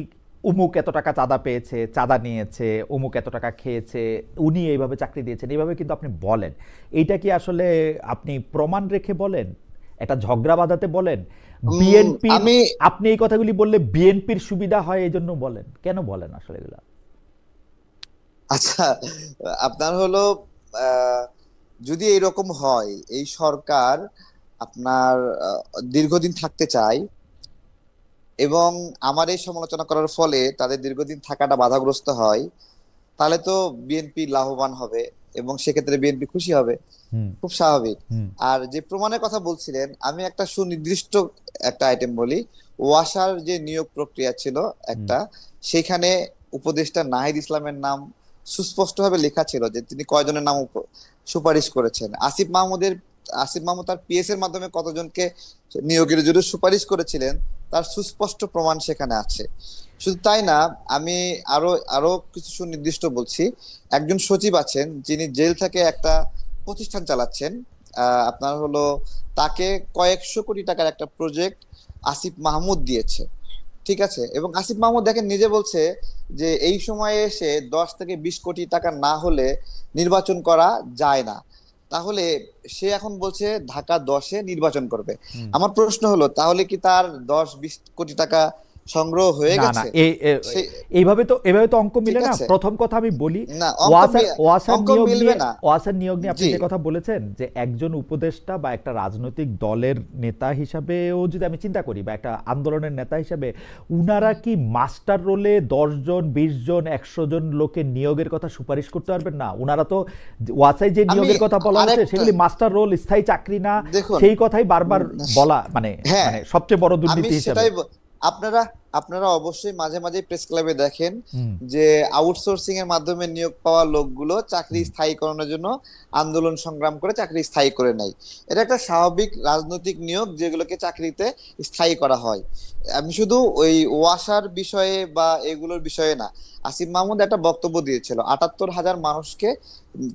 উমুক এত টাকা চাঁদা পেয়েছে, চাঁদা নিয়েছে, উমুক এত টাকা খেয়েছে, উনি এইভাবে চাকরি দিয়েছেন, এইভাবে কিন্তু আপনি বলেন। এইটা কি আসলে আপনি প্রমাণ রেখে বলেন একটা ঝগড়া বাঁধাতে বলেন, উম, বিএনপি, আমি আপনি এই কথাগুলি বললে বিএনপির সুবিধা হয় এই জন্য বলেন, কেন বলেন আসলে এগুলা? আচ্ছা, আপনার হলো আহ, যদি এরকম হয়, এই সরকার আপনার দীর্ঘদিন থাকতে চায় এবং আমার এই সমালোচনা করার ফলে তাদের দীর্ঘদিন থাকাটা বাধাগ্রস্ত হয়, তাহলে তো বিএনপি লাভবান হবে এবং সেক্ষেত্রে বিএনপি খুশি হবে, হুম। খুব স্বাভাবিক। হুম। আর যে প্রমাণের কথা বলছিলেন, আমি একটা সুনির্দিষ্ট একটা আইটেম বলি। ওয়াসার যে নিয়োগ প্রক্রিয়া ছিল হুম। একটা, সেখানে উপদেষ্টা নাহিদ ইসলামের নাম সুস্পষ্টভাবে লেখা ছিল যে তিনি কয়জনের নাম সুপারিশ করেছেন। আসিফ মাহমুদ তার পিএস এর মাধ্যমে কতজনকে নিয়োগের জন্য সুপারিশ করেছিলেন তার সুস্পষ্ট প্রমাণ সেখানে আছে। শুধু তাই না, আমি আরো আরো কিছু সুনির্দিষ্ট বলছি। একজন সচিব আছেন যিনি জেল থেকে একটা প্রতিষ্ঠান চালাচ্ছেন, আপনার হলো তাকে কয়েকশো কোটি টাকার একটা প্রজেক্ট আসিফ মাহমুদ দিয়েছে, ঠিক আছে? এবং আসিফ মাহমুদ দেখেন নিজে বলছে যে এই সময়ে এসে 10 থেকে 20 কোটি টাকা না হলে নির্বাচন করা যায় না। তাহলে সে এখন বলছে ঢাকা 10-এ নির্বাচন করবে। হুম। আমার প্রশ্ন হলো, তাহলে কি তার 10-20 কোটি টাকা সংগ্রহ হয়ে না না, গেছে? এই সে এইভাবে তো অঙ্ক ঠিক মিলে না। আছে, প্রথম কথা আমি বলি, না ওয়াসার অঙ্ক নিয়োগ মিলবে নিয়ে, না। ওয়াসার নিয়োগ নিয়ে আপনি জি, যে কথা বলেছেন, যে একজন উপদেষ্টা বা একটা রাজনৈতিক দলের নেতা হিসাবেও যদি আমি চিন্তা করি, বা একটা আন্দোলনের নেতা হিসাবে, উনারা কি মাস্টার রোলে 10 জন 20 জন 100 জন লোকের নিয়োগের কথা সুপারিশ করতে পারবেন না? উনারা তো ওয়াসায় যে আমি নিয়োগের কথা বলা হচ্ছে আরেকটা সেগুলি মাস্টার রোল, স্থায়ী চাকরি না, দেখুন, সেই কথাই বারবার বলা, মানে হ্যাঁ, মানে সবচেয়ে বড় আমি দুর্নীতি হিসাবে। সেটাই আপনারা আপনারা অবশ্যই মাঝে মাঝে প্রেস ক্লাবে দেখেন হুম। যে আউটসোর্সিং এর মাধ্যমে নিয়োগ পাওয়া লোকগুলো চাকরি হুম। স্থায়ীকরণের জন্য আন্দোলন সংগ্রাম করে চাকরি স্থায়ী করে নেয়। এটা একটা স্বাভাবিক রাজনৈতিক নিয়োগ যেগুলোকে চাকরিতে স্থায়ী করা হয়। আমি শুধু ওই ওয়াসার বিষয়ে বা এগুলোর বিষয়ে না, আসিফ মাহমুদ একটা বক্তব্য দিয়েছিল 78,000 মানুষকে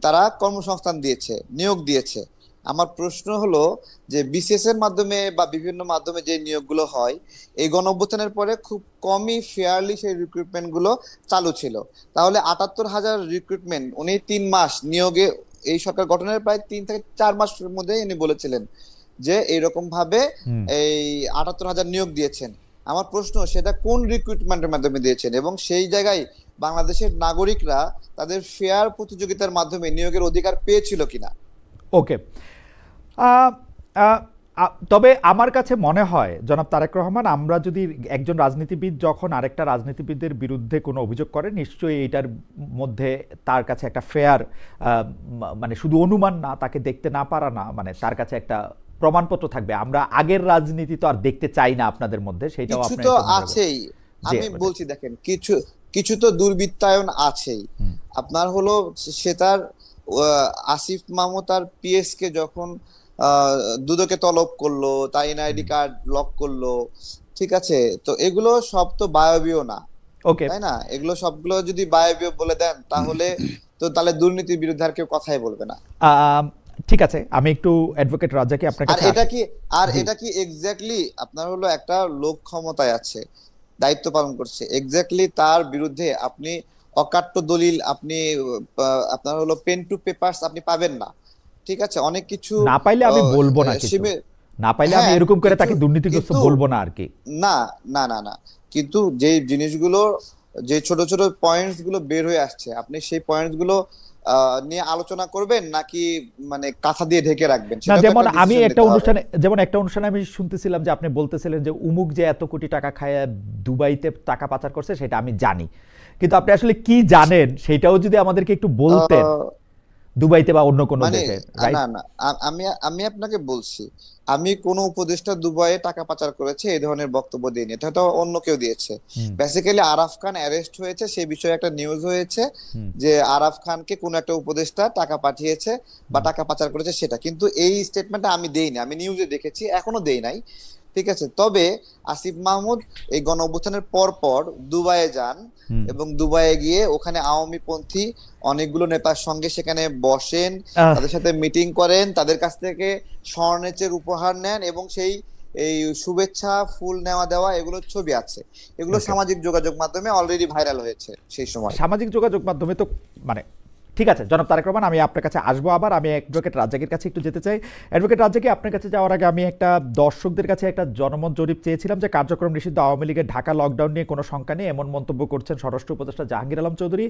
তারা কর্মসংস্থান দিয়েছে, নিয়োগ দিয়েছে। আমার প্রশ্ন হলো যে বিসিএস এর মাধ্যমে বা বিভিন্ন মাধ্যমে যে নিয়োগগুলো হয়, এই গণঅভ্যুত্থানের পরে খুব কমই ফেয়ারলি সেই রিক্রুটমেন্ট গুলো চালু ছিল। তাহলে 78,000 রিক্রুটমেন্ট উনি 3 মাস নিয়োগে, এই সরকার গঠনের প্রায় 3 থেকে 4 মাসের মধ্যে উনি বলেছিলেন যে এইরকম ভাবে হুম। এই 78,000 নিয়োগ দিয়েছেন। আমার প্রশ্ন, সেটা কোন রিক্রুটমেন্টের মাধ্যমে দিয়েছেন এবং সেই জায়গায় বাংলাদেশের নাগরিকরা তাদের ফেয়ার প্রতিযোগিতার মাধ্যমে নিয়োগের অধিকার পেয়েছিল কিনা? ওকে। আহ, আহ, তবে আমার কাছে মনে হয় জনাব তারেক রহমান, আমরা যদি একজন রাজনীতিবিদ যখন আরেকটা রাজনীতিবিদের বিরুদ্ধে কোনো অভিযোগ করে, নিশ্চয়ই এটার মধ্যে তার কাছে একটা ফেয়ার, মানে শুধু অনুমান না, তাকে দেখতে না পারা না, মানে তার কাছে একটা প্রমাণপত্র থাকবে। আমরা আগের রাজনীতি তো আর দেখতে চাই না আপনাদের মধ্যে, সেটাও কিছু আপনার তো একটু মনে রাখবেন। আছেই, জি। আমি বলছি দেখেন, কিছু কিছু তো দুর্বৃত্তায়ন আছেই। হুম। আপনার হলো সে তার আসিফ মাহমুদ তার পিএস কে যখন দুদকে তলব করলো, তার এনআইডি হুম। কার্ড লক করলো, ঠিক আছে? তো এগুলো সব তো বায়বীয় না, ওকে। তাই না? এগুলো সবগুলো যদি বায়বীয় বলে দেন তাহলে তাহলে দুর্নীতির বিরুদ্ধে আর কেউ কথাই বলবে না। আম, ঠিক আছে, আমি একটু অ্যাডভোকেট রাজাকে আপনার আর কাছে এটা আসি। কি আর জি। এটা কি এক্স্যাক্টলি আপনার হলো একটা লোক ক্ষমতায় আছে, দায়িত্ব পালন করছে, এক্স্যাক্টলি তার বিরুদ্ধে আপনি অকাট্য দলিল, আপনি আপনার হলো পেন টু পেপারস আপনি পাবেন না, ঠিক আছে? অনেক কিছু না পাইলে আমি আহ, বলবো না কিছু, সীমে না পাইলে আমি হ্যাঁ এরকম করে কিছু, তাকে দুর্নীতিগ্রস্ত কিন্তু বলবো না আর কি। না না না না, কিন্তু যে জিনিসগুলো, যে ছোট ছোট পয়েন্টস গুলো বের হয়ে আসছে, আপনি সেই পয়েন্টস গুলো নিয়ে আলোচনা করবেন নাকি মানে কাঁথা দিয়ে ঢেকে রাখবেন, না, সেটা তো যেমন একটা আমি ডিসিশন একটা নিতে হবে। অনুষ্ঠানে, আমি শুনতেছিলাম যে আপনি বলতেছিলেন যে উমুক যে এত কোটি টাকা খায় দুবাইতে টাকা পাচার করছে, সেটা আমি জানি, কিন্তু আপনি আসলে কি জানেন সেটাও যদি আমাদেরকে একটু বলতেন, আহ, দুবাইতে বা অন্য কোনো মানে দেশে, রাইট? না না, আমি আমি আপনাকে বলছি, আমি কোন উপদেষ্টা দুবাইয়ে টাকা পাচার করেছে এই ধরনের বক্তব্য দিইনি, এটা তো অন্য কেউ দিয়েছে। হুম। বেসিক্যালি আরাফ খান অ্যারেস্ট হয়েছে, সেই বিষয়ে একটা নিউজ হয়েছে হুম। যে আরাফ খানকে কোন একটা উপদেষ্টা টাকা পাঠিয়েছে বা হুম। টাকা পাচার করেছে সেটা, কিন্তু এই স্টেটমেন্টটা আমি দেইনি, আমি নিউজে দেখেছি, এখনো দেই নাই, ঠিক আছে? তবে আসিফ মাহমুদ এই গণ অভ্যুত্থানের পর পর দুবাইয়ে যান হুম। এবং দুবাইয়ে গিয়ে ওখানে আওয়ামী পন্থী অনেকগুলো নেতার সঙ্গে সেখানে বসেন, আহ, তাদের সাথে মিটিং করেন, তাদের কাছ থেকে স্বর্ণেচের উপহার নেন এবং সেই এই শুভেচ্ছা ফুল নেওয়া দেওয়া এগুলোর ছবি আছে, এগুলো ওকে। সামাজিক যোগাযোগ মাধ্যমে অলরেডি ভাইরাল হয়েছে সেই সময়। সামাজিক যোগাযোগ মাধ্যমে তো, মানে ঠিক আছে জনাব তারেক রহমান, আমি আপনার কাছে আসবো আবার। আমি অ্যাডভোকেট রাজ্জাকের কাছে একটু যেতে চাই। অ্যাডভোকেট রাজ্জাকি, আপনার কাছে যাওয়ার আগে আমি একটা দর্শকদের কাছে একটা জনমত জরিপ চেয়েছিলাম যে কার্যক্রম নিষিদ্ধ আওয়ামী লীগের ঢাকা লকডাউন নিয়ে কোনো শঙ্কা নেই, এমন মন্তব্য করছেন স্বরাষ্ট্র উপদেষ্টা জাহাঙ্গীর আলম চৌধুরী।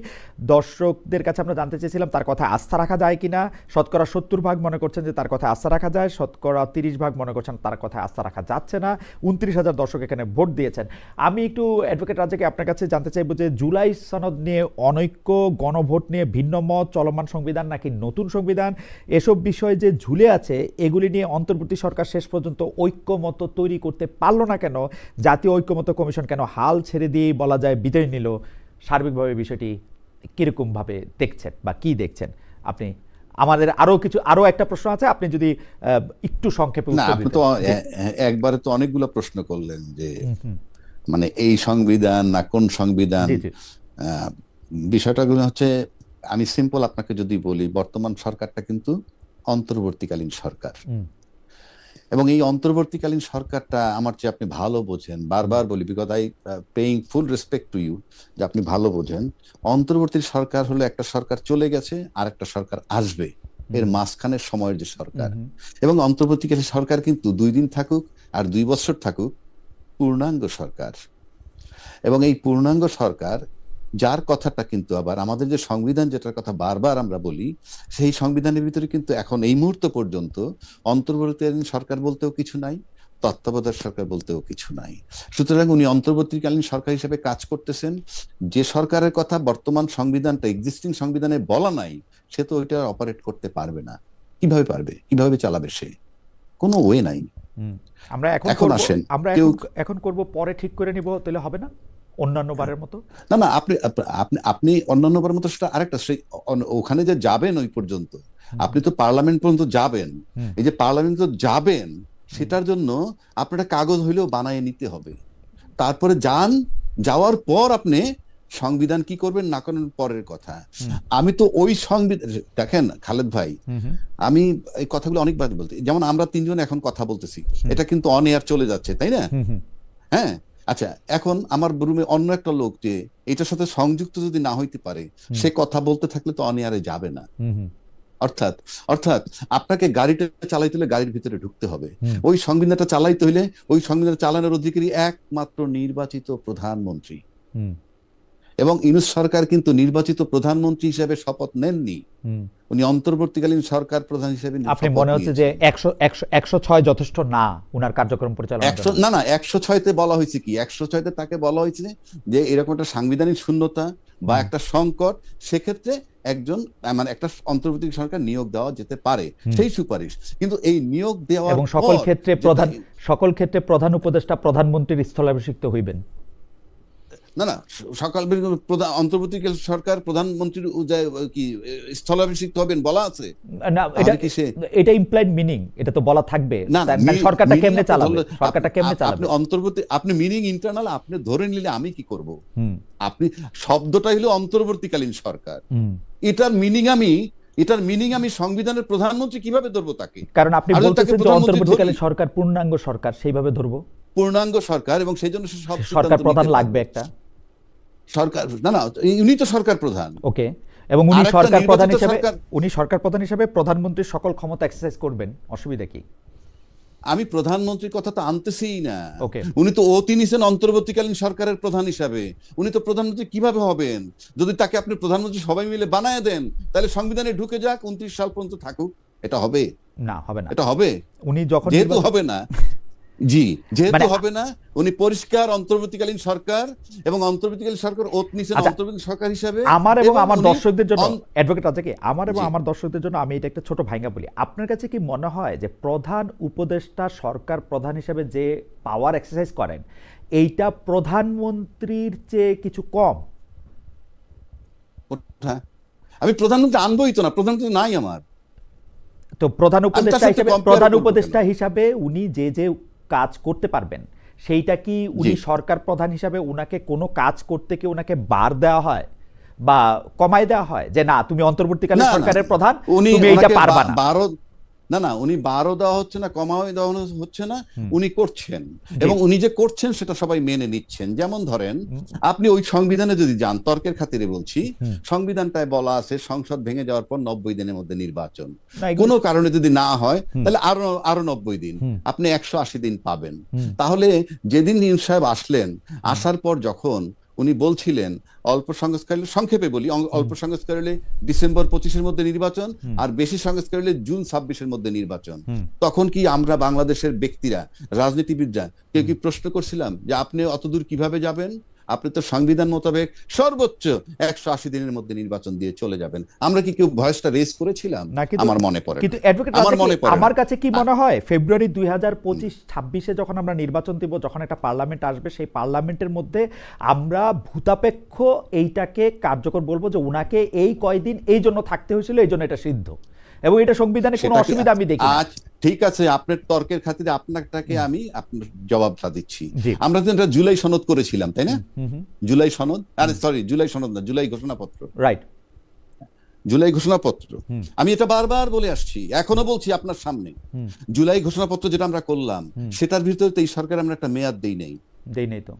দর্শকদের কাছে আমরা জানতে চেয়েছিলাম তার কথা আস্থা রাখা যায় কিনা। শতকরা 70% মনে করছেন যে তার কথা আস্থা রাখা যায়, শতকরা 30% মনে করছেন তার কথা আস্থা রাখা যাচ্ছে না। 29,000 দর্শক এখানে ভোট দিয়েছেন। আমি একটু অ্যাডভোকেট রাজ্জাকি আপনার কাছে জানতে চাইবো যে জুলাই সনদ নিয়ে অনৈক্য, গণভোট নিয়ে ভিন্ন মত, চলমান সংবিধান নাকি নতুন সংবিধান, এসব বিষয় যে ঝুলে আছে, এগুলি নিয়ে অন্তর্বর্তী সরকার শেষ পর্যন্ত ঐক্যমত তৈরি করতে পারলো না কেন? জাতীয় ঐক্যমত কমিশন কেন হাল ছেড়ে দিয়েই বলা যায় বিদায় নিল? সার্বিকভাবে বিষয়টি কিরকমভাবে দেখছেন বা কি দেখছেন আপনি? আমাদের আরো একটা প্রশ্ন আছে, আপনি যদি একটু সংক্ষেপে না, উত্তর আপনি দিতেন। তো একবারে তো অনেকগুলো প্রশ্ন করলেন যে মানে এই সংবিধান না কোন সংবিধান। জি জি বিষয়টা হচ্ছে, আমি সিম্পল আপনাকে যদি বলি, বর্তমান সরকারটা কিন্তু অন্তর্বর্তীকালীন সরকার, এবং এই অন্তর্বর্তীকালীন সরকারটা আমার চেয়ে আপনি ভালো বোঝেন। বারবার বলি, because I paying full respect to you, যে আপনি ভালো বোঝেন অন্তর্বর্তী সরকার হলো একটা সরকার চলে গেছে আর একটা সরকার আসবে, এর মাঝখানের সময়ের যে সরকার। এবং অন্তর্বর্তীকালীন সরকার কিন্তু 2 দিন থাকুক আর 2 বছর থাকুক, পূর্ণাঙ্গ সরকার। এবং এই পূর্ণাঙ্গ সরকার, যার কথাটা কিন্তু আবার আমাদের যে সংবিধান যেটার কথা বারবার আমরা বলি, সেই সংবিধানের ভিতরে কিন্তু এখন এই মুহূর্ত পর্যন্ত অন্তর্বর্তীকালীন সরকার বলতেও কিছু নাই, তত্ত্বাবধায়ক সরকার বলতেও কিছু নাই। সুতরাং উনি অন্তর্বর্তীকালীন সরকার হিসেবে কাজ করতেছেন। যে সরকারের কথা বর্তমান সংবিধানটা, এক্সিস্টিং সংবিধানে বলা নাই, সে তো ওইটা অপারেট করতে পারবে না। কিভাবে পারবে? কিভাবে চালাবে সে? কোনো ওয়ে নাই। আমরা এখন করব, পরে ঠিক করে নিব, তাহলে হবে না অন্যান্য বারের মতো? না না, আপনি আপনি আপনি অন্যান্য বারের মতো সেটা আরেকটা, সেই ওখানে যে যাবেন ওই পর্যন্ত, আপনি তো পার্লামেন্ট পর্যন্ত যাবেন। এই যে পার্লামেন্ট তো যাবেন, সেটার জন্য আপনার কাগজ হইলেও বানিয়ে নিতে হবে। তারপরে যাওয়ার পর আপনি সংবিধান কি করবেন না করেন পরের কথা। আমি তো ওই সংবিধান, দেখেন খালেদ ভাই, আমি এই কথাগুলো অনেকবার বলতে, যেমন আমরা 3 জন এখন কথা বলতেছি, এটা কিন্তু অন এয়ার চলে যাচ্ছে, তাই না? হ্যাঁ, আচ্ছা, এখন আমার রুমে অন্য একটা লোক যে এটার সাথে সংযুক্ত যদি না হইতে পারে, সে কথা বলতে থাকলে তো অন এয়ারে যাবে না। অর্থাৎ আপনাকে গাড়িটা চালাইতে হলে গাড়ির ভিতরে ঢুকতে হবে। ওই সংবিধানটা চালাইতে হলে ওই সংবিধান চালানোর অধিকারী একমাত্র নির্বাচিত প্রধানমন্ত্রী। এবং ইউনূস সরকার কিন্তু নির্বাচিত প্রধানমন্ত্রী হিসেবে শপথ নেননি, উনি অন্তর্বর্তীকালীন সরকার প্রধান হিসেবে। আপনি মনে হচ্ছে যে 106 যথেষ্ট না উনার কার্যক্রম পরিচালনা? না না, 106-তে বলা হয়েছে কি, 106-তে তাকে বলা হয়েছে যে এরকম একটা সাংবিধানিক শূন্যতা বা একটা সংকট, সেক্ষেত্রে একজন মানে একটা অন্তর্বর্তী সরকার নিয়োগ দেওয়া যেতে পারে, সেই সুপারিশ। কিন্তু এই নিয়োগ দেওয়ার এবং সকল ক্ষেত্রে প্রধান উপদেষ্টা প্রধানমন্ত্রীর স্থলাভিষিক্ত হইবেন। না না, অন্তর্বর্তীকালীন সরকার প্রধানমন্ত্রীর কি স্থলাভিষিক্ত হবেন বলা আছে? না, এটা ইমপ্লাইড মিনিং, এটা তো বলা থাকবে। সরকারটা কেমনে চালাবে? আপনি মিনিং ইন্টারনাল আপনি ধরে নিলে আমি কি করব? আপনি শব্দটা হলো অন্তর্বর্তীকালীন সরকার, এটার মিনিং আমি সংবিধানের প্রধানমন্ত্রী কিভাবে ধরবো তাকে? কারণ আপনি বলতেছেন যে অন্তর্বর্তীকালীন সরকার পূর্ণাঙ্গ সরকার, সেইভাবে ধরবো পূর্ণাঙ্গ সরকার, এবং সেই জন্য সরকার প্রধান লাগবে একটা সরকার। না না, উনি তো সরকার প্রধান। ওকে, এবং উনি সরকার প্রধান হিসেবে প্রধানমন্ত্রীর সকল ক্ষমতা এক্সারসাইজ করবেন, অসুবিধা কি? আমি প্রধানমন্ত্রীর কথা তো আনতেছিই না। উনি তো অতি নিছেন অন্তর্বর্তীকালীন সরকারের প্রধান হিসাবে। উনি তো প্রধানমন্ত্রী কিভাবে হবেন? যদি তাকে আপনি প্রধানমন্ত্রী সবাই মিলে বানায় দেন, তাহলে সংবিধানে ঢুকে যাক, 29 সাল পর্যন্ত থাকুক, এটা হবে না? হবে না, এটা হবে। উনি যখন যেহেতু হবে না, জি, যেহেতু হবে না, উনি পরিষ্কার অন্তর্বর্তীকালীন সরকার, এবং অন্তর্বর্তীকালীন সরকার অন্তর্বর্তী সরকার হিসেবে। আমার এবং আমার দর্শকদের জন্য, অ্যাডভোকেট রাজ্জাকি, আমার এবং আমার দর্শকদের জন্য আমি এটা একটা ছোট ভাঙা বলি। আপনার কাছে কি মনে হয় যে প্রধান উপদেষ্টা সরকার প্রধান হিসেবে যে পাওয়ার এক্সারসাইজ করেন, এইটা প্রধানমন্ত্রীর চেয়ে কিছু কম? আমি প্রধানমন্ত্রী আনবই তো না, প্রধানমন্ত্রী নাই আমার। তো প্রধান উপদেষ্টা হিসাবে উনি যে কাজ করতে পারবেন, সেইটা কি উনি সরকার প্রধান হিসাবে উনাকে কোনো কাজ করতে কি উনাকে বার দেওয়া হয় বা কমাই দেওয়া হয় যে না তুমি অন্তর্বর্তীকালীন সরকারের প্রধান, তুমি এইটা পারবা না? না না, উনি বারও দেওয়া হচ্ছে না, কমাও দেওয়া হচ্ছে না, হুম। উনি করছেন জি। এবং উনি যে করছেন সেটা সবাই মেনে নিচ্ছেন। যেমন ধরেন, আপনি ওই সংবিধানে যদি যান, তর্কের খাতিরে বলছি, হুম। সংবিধানটায় বলা আছে সংসদ ভেঙে যাওয়ার পর 90 দিনের মধ্যে নির্বাচন। না, এগুলো- কোনো কারণে যদি না হয় হুম। তাহলে আরো 90 দিন, হুম। আপনি 180 দিন পাবেন। হুম। তাহলে যেদিন ইউনূস সাহেব আসলেন, আসার পর যখন উনি বলছিলেন অল্প সংস্কার হলে, সংক্ষেপে বলি, অল্প সংস্কার হলে ডিসেম্বর 25-এর মধ্যে নির্বাচন, হুম। আর বেশি সংস্কার হলে জুন 26-এর মধ্যে নির্বাচন, হুম। তখন কি আমরা বাংলাদেশের ব্যক্তিরা, রাজনীতিবিদরা কেউ কি প্রশ্ন করছিলাম যে আপনি অতদূর কিভাবে যাবেন? আপনি তো সংবিধান মোতাবেক সর্বোচ্চ 180 দিনের মধ্যে নির্বাচন দিয়ে চলে যাবেন। আমরা কি কেউ ভয়েসটা রেজ করেছিলাম? না, কিন্তু আমার মনে পড়ে কিন্তু না। অ্যাডভোকেট আমার রাজা, মনে পড়ে না। আমার কাছে কি মনে হয়, ফেব্রুয়ারি 2025-26-এ যখন আমরা নির্বাচন দিব, যখন একটা পার্লামেন্ট আসবে, সেই পার্লামেন্টের মধ্যে আমরা ভূতাপেক্ষ এইটাকে কার্যকর বলবো যে উনাকে এই কয়দিন এই জন্য থাকতে হয়েছিল, এই জন্য এটা সিদ্ধ, এবং এটা সংবিধানে কোনো সেটাকে অসুবিধা আমি দেখি না। আজ ঠিক আছে, আপনার তর্কের খাতিরে আপনাকে আমি আপনার জবাবটা দিচ্ছি। জি। আমরা তো এটা জুলাই সনদ করেছিলাম, তাই না? হুম হুম। জুলাই সনদ, আরে সরি, জুলাই সনদ না, জুলাই ঘোষণাপত্র। রাইট। জুলাই ঘোষণাপত্র হুম। আমি এটা বারবার বলে আসছি, এখনো বলছি আপনার সামনে। হুম। জুলাই ঘোষণাপত্র যেটা আমরা করলাম, হুম। সেটার ভিতরে তো এই সরকার আমরা একটা মেয়াদ দেই নাই। দেই নেই তো।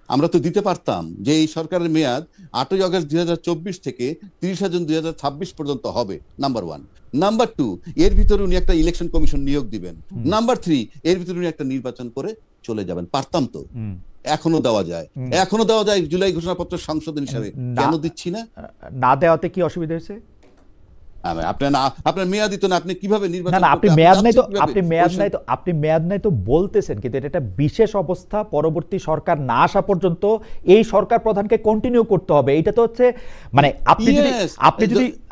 আমরা তো দিতে পারতাম যে এই সরকারের মেয়াদ 8ই আগস্ট 2024 থেকে 30 জুন 2026 পর্যন্ত হবে, নাম্বার 1। নাম্বার 2, এর ভিতরে উনি একটা ইলেকশন কমিশন নিয়োগ দিবেন। নাম্বার 3, এর ভিতরে উনি একটা নির্বাচন করে চলে যাবেন। পারতাম তো, হুম। এখনো দেওয়া যায়, এখনো দেওয়া যায় জুলাই ঘোষণাপত্র সংশোধন হিসাবে। না। কেন দিচ্ছি না? না দেওয়াতে কি অসুবিধা হয়েছে? আপনার মেয়াদ দিত না, আপনি কিভাবে না নির্বাচন না, আপনি করতে- মেয়াদ নাই তো, কিভাবে? আপনি মেয়াদ নাই তো, আপনি মেয়াদ নাই তো বলতেছেন, কিন্তু এটা একটা বিশেষ অবস্থা, পরবর্তী সরকার না আসা পর্যন্ত এই সরকার প্রধানকে কন্টিনিউ করতে হবে। এটা তো হচ্ছে মানে আপনি যদি Yes,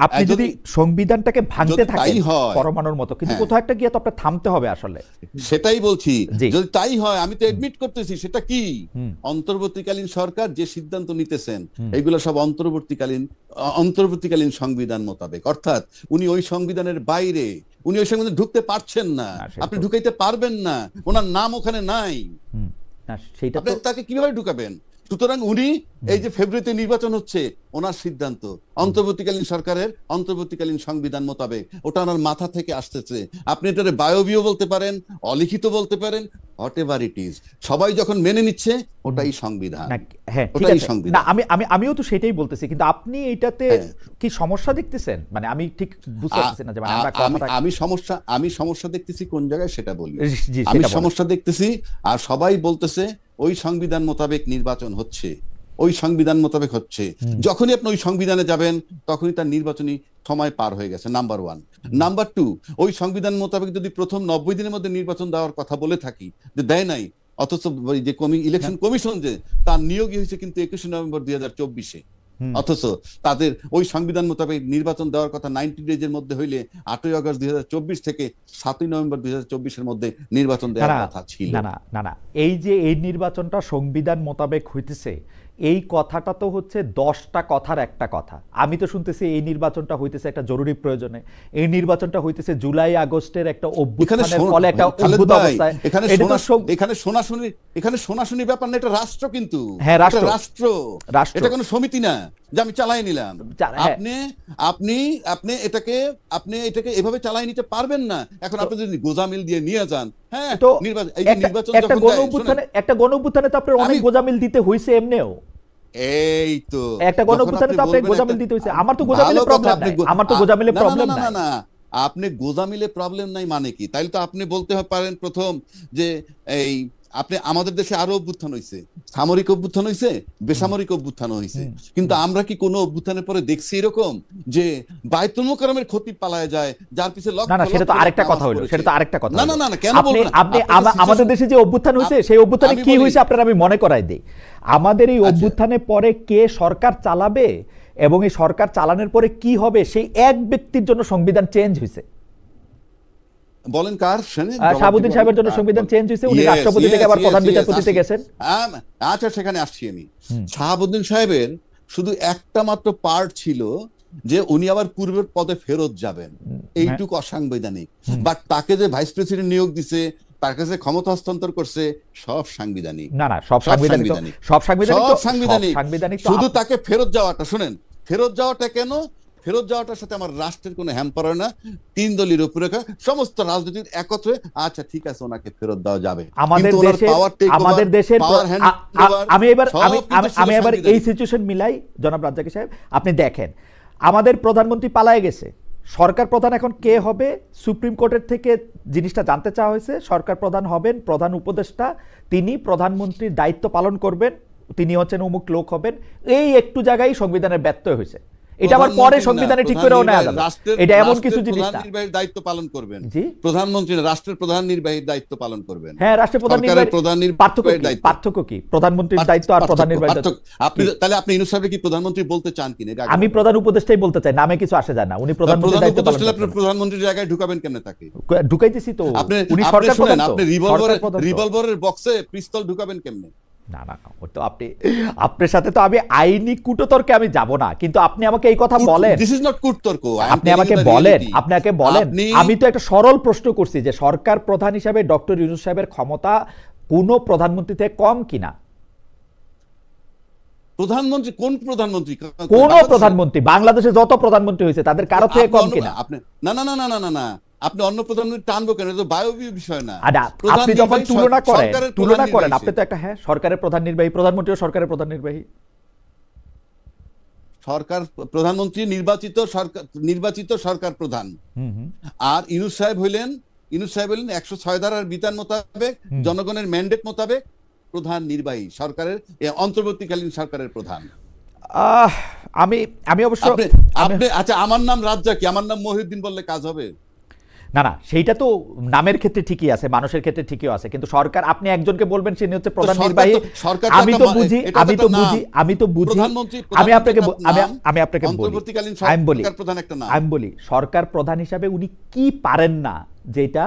আপনি যদি সংবিধানটাকে ভাঙতে যদি থাকেন তাই হয়, পরমাণুর মতো, কিন্তু হ্যাঁ। কোথাও একটা গিয়ে তো আপনার থামতে হবে আসলে। সেটাই বলছি, জি। যদি তাই হয়, আমি তো এডমিট করতেছি, সেটা কি হুম। অন্তর্বর্তীকালীন সরকার যে সিদ্ধান্ত নিতেছেন, এগুলো সব অন্তর্বর্তীকালীন সংবিধান মোতাবেক, অর্থাৎ উনি ওই সংবিধানের বাইরে, উনি ওই সংবিধানে ঢুকতে পারছেন না, না, সেটা আপনি তো- ঢুকাইতে পারবেন না, ওনার নাম ওখানে নাই, হুম। না সেইটা আপনি তো তাকে কিভাবে ঢুকাবেন? সুতরাং উনি এই যে ফেব্রুয়ারিতে নির্বাচন হচ্ছে, ওনার সিদ্ধান্ত অন্তর্বর্তীকালীন সরকারের অন্তর্বর্তীকালীন সংবিধান মোতাবেক, ওটা ওনার মাথা থেকে আসতেছে। আপনি এটারে বায়বীয় বলতে পারেন, অলিখিত বলতে পারেন, হোয়াট এভার ইট ইজ, সবাই যখন মেনে নিচ্ছে ওটাই সংবিধান। না, হ্যাঁ ঠিক ওটাই আছে। সংবিধান। না আমিও তো সেটাই বলতেছি, কিন্তু আপনি এটাতে হ্যাঁ। কি সমস্যা দেখতেছেন? মানে আমি ঠিক বুঝতে পারতেছি না যে মানে আমরা কথাটা আমি সমস্যা দেখতেছি কোন জায়গায় সেটা বলি। জি, আমি সেটা বলেন। সমস্যা দেখতেছি, আর সবাই বলতেছে ওই সংবিধান মোতাবেক নির্বাচন হচ্ছে, ওই সংবিধান মোতাবেক হচ্ছে। যখনই আপনি ওই সংবিধানে যাবেন, তখনই তার নির্বাচনী সময় পার হয়ে গেছে, নাম্বার 1। নাম্বার 2, ওই সংবিধান মোতাবেক যদি প্রথম 90 দিনের মধ্যে নির্বাচন দেওয়ার কথা বলে থাকি, যে দেয় নাই, অথচ ওই যে ইলেকশন কমিশন যে তার নিয়োগই হয়েছে কিন্তু 21 নভেম্বর 2024-এ, অথচ তাদের ওই সংবিধান মোতাবেক নির্বাচন দেওয়ার কথা 90 ডেজের মধ্যে হইলে 8ই আগস্ট 2024 থেকে 7ই নভেম্বর 2024-এর মধ্যে নির্বাচন দেওয়ার কথা ছিল। না, এই যে এই নির্বাচনটা সংবিধান মোতাবেক হইতেছে, এই কথাটা তো হচ্ছে 10টা কথার একটা কথা। আমি তো শুনতেছি এই নির্বাচনটা হইতেছে একটা জরুরি প্রয়োজনে, এই নির্বাচনটা হইতেছে জুলাই আগস্টের একটা অভ্যুত্থানের ফলে একটা অদ্ভুত অবস্থায়। এখানে শোনাশুনি ব্যাপার না, এটা রাষ্ট্র, কিন্তু হ্যাঁ, রাষ্ট্র। রাষ্ট্র, এটা কোনো সমিতি না যে আমি চালাই নিলাম। হ্যাঁ। আপনি এটাকে এভাবে চালাই নিতে পারবেন না। এখন আপনি যদি গোজামিল দিয়ে নিয়ে যান, হ্যাঁ, তো নির্বাচন একটা গণ অভ্যুত্থানে তো আপনার অনেক গোজামিল দিতে হইছে এমনিও। এই তো একটা গণ অভ্যুত্থানে তো আপনাকে গোজামিল দিতে হইছে। আমার তো গোজামিলে প্রবলেম নাই, আমার তো গোজামিলে প্রবলেম নাই। না, আপনি গোজামিলে প্রবলেম নাই মানে কি? তাইলে তো আপনি বলতে পারেন প্রথম যে এই আপনি আমাদের দেশে আরো অভ্যুত্থান হইছে, সামরিক অভ্যুত্থান হইছে, বেসামরিক অভ্যুত্থান হইছে, কিন্তু আমরা কি কোনো অভ্যুত্থানের পরে দেখছি এরকম যে বায়তুল মুকাররমের ক্ষতি পালায় যায়, যার পিছে লক্ষ না সেটা তো আরেকটা কথা হলো, সেটা তো আরেকটা কথা। না কেন বলবেন? আপনি আমাদের দেশে যে অভ্যুত্থান হইছে, সেই অভ্যুত্থানে কি হইছে আপনারা আমি মনে করাই দেই। আমাদের এই অভ্যুত্থানের পরে কে সরকার চালাবে এবং এই সরকার চালানোর পরে কি হবে, সেই এক ব্যক্তির জন্য সংবিধান চেঞ্জ হইছে। বলেন কার? শাহাবুদ্দিন সাহেবের জন্য সংবিধান চেঞ্জ হয়েছে, উনি রাষ্ট্রপতি থেকে আবার প্রধান বিচারপতিতে গেছেন। আচ্ছা, সেখানে আসছি আমি। শাহাবুদ্দিন সাহেবের শুধু একটা মাত্র পার্ট ছিল যে উনি আবার পূর্বের পদে ফেরত যাবেন, এইটুকু অসাংবিধানিক। বাট তাকে যে ভাইস প্রেসিডেন্ট নিয়োগ দিছে, তার কাছে ক্ষমতা হস্তান্তর করছে, সব সাংবিধানিক। না সব সাংবিধানিক। শুধু তাকে ফেরত যাওয়াটা, শুনেন, ফেরত যাওয়াটা কেন? ফেরত যাওয়াটার সাথে আমার রাষ্ট্রের কোনো হ্যাম্পার হয় না। 3 দলীয় রূপরেখা, সমস্ত রাজনীতির একত্রে আচ্ছা ঠিক আছে ওনাকে ফেরত দেওয়া যাবে। আমাদের কিন্তু ওনার দেশের পাওয়ার টেক ওভার, আমাদের দেশের পাওয়ার হ্যান্ড ওভার আমি এবার সব কিন্তু ছিল আমি এবার এই সাংবিধানিক। সিচুয়েশন মিলাই, জনাব রাজ্জাকি সাহেব আপনি দেখেন আমাদের প্রধানমন্ত্রী পালায়ে গেছে, সরকার প্রধান এখন কে হবে সুপ্রিম কোর্টের থেকে জিনিসটা জানতে চাওয়া হয়েছে। সরকার প্রধান হবেন প্রধান উপদেষ্টা, তিনি প্রধানমন্ত্রীর দায়িত্ব পালন করবেন, তিনি হচ্ছেন অমুক লোক হবেন। এই একটু জায়গায় সংবিধানের ব্যত্যয় হয়েছে, এটা আবার পরে সংবিধানে ঠিক করেও নেওয়া যাবে, এটা এমন কিছু জিনিস না। নির্বাহীর দায়িত্ব পালন করবেন জি প্রধানমন্ত্রী না, রাষ্ট্রের প্রধান নির্বাহীর দায়িত্ব পালন করবেন। হ্যাঁ, রাষ্ট্রের প্রধান সরকারের নির্বাহী প্রধান পার্থক্য নির্বাহীর কি? দায়িত্ব। পার্থক্য কি প্রধানমন্ত্রীর দায়িত্ব আর প্রধান নির্বাহীর দায়িত্ব? আপনি তাহলে আপনি ইউনূস সাহেবকে কি প্রধানমন্ত্রী বলতে চান কিনা? এটা আগে আমি বলুন। প্রধান উপদেষ্টাই বলতে চাই, নামে কিছু আসে যায় না, উনি প্রধানমন্ত্রীর প্রধান দায়িত্ব পালন উপদেষ্টা আপনি করছেন। প্রধানমন্ত্রীর জায়গায় ঢুকাবেন কেমনে তাকে? ঢুকাইতেছি তো, আপনি উনি আপনি সরকার শুনেন, প্রধান তো, আপনি সরকার প্রধান তো। রিভলভারের বক্সে পিস্তল ঢুকাবেন কেমনে? না না না, ও তো আপনি, আপনার সাথে তো আমি আইনি কুটতর্কে আমি যাব না, কিন্তু আপনি আমাকে এই কথা বলেন, দিস ইজ নট কুটতর্ক। আপনি আমাকে বলেন, আপনাকে বলেন, আমি তো একটা সরল প্রশ্ন করছি যে সরকার প্রধান হিসাবে ডক্টর ইউনূস সাহেবের ক্ষমতা কোন প্রধানমন্ত্রী থেকে কম কিনা? প্রধানমন্ত্রী কোন প্রধানমন্ত্রী? কোন প্রধানমন্ত্রী, বাংলাদেশে যত প্রধানমন্ত্রী হয়েছে তাদের কারো থেকে কম কিনা? আপনি না না না না না না না, আপনি অন্য প্রধানমন্ত্রী টানবো কেন? এটা তো বায়বীয় বিষয় না। আপনি যখন তুলনা করেন আপনি তো একটা একটা, হ্যাঁ সরকারের প্রধান নির্বাহী, প্রধানমন্ত্রীও সরকারের প্রধান নির্বাহী। সরকার প্রধানমন্ত্রী নির্বাচিত সরকার প্রধান, আর ইউনূস সাহেব হইলেন 106 ধারার বিধান মোতাবেক জনগণের ম্যান্ডেট মোতাবেক প্রধান নির্বাহী সরকারের, অন্তর্বর্তীকালীন সরকারের প্রধান। আমি আমি অবশ্য আচ্ছা আমার নাম রাজ্জাকি, আমার নাম মহিউদ্দিন বললে কাজ হবে? না না, সেইটা তো নামের ক্ষেত্রে ঠিকই আছে, মানুষের ক্ষেত্রে ঠিকই আছে, কিন্তু সরকার আপনি একজনকে বলবেন সে হচ্ছে প্রধান নির্বাহী। আমি তো বুঝি আমি আপনাকে বলি সরকার প্রধান হিসাবে উনি কি পারেন না, যেটা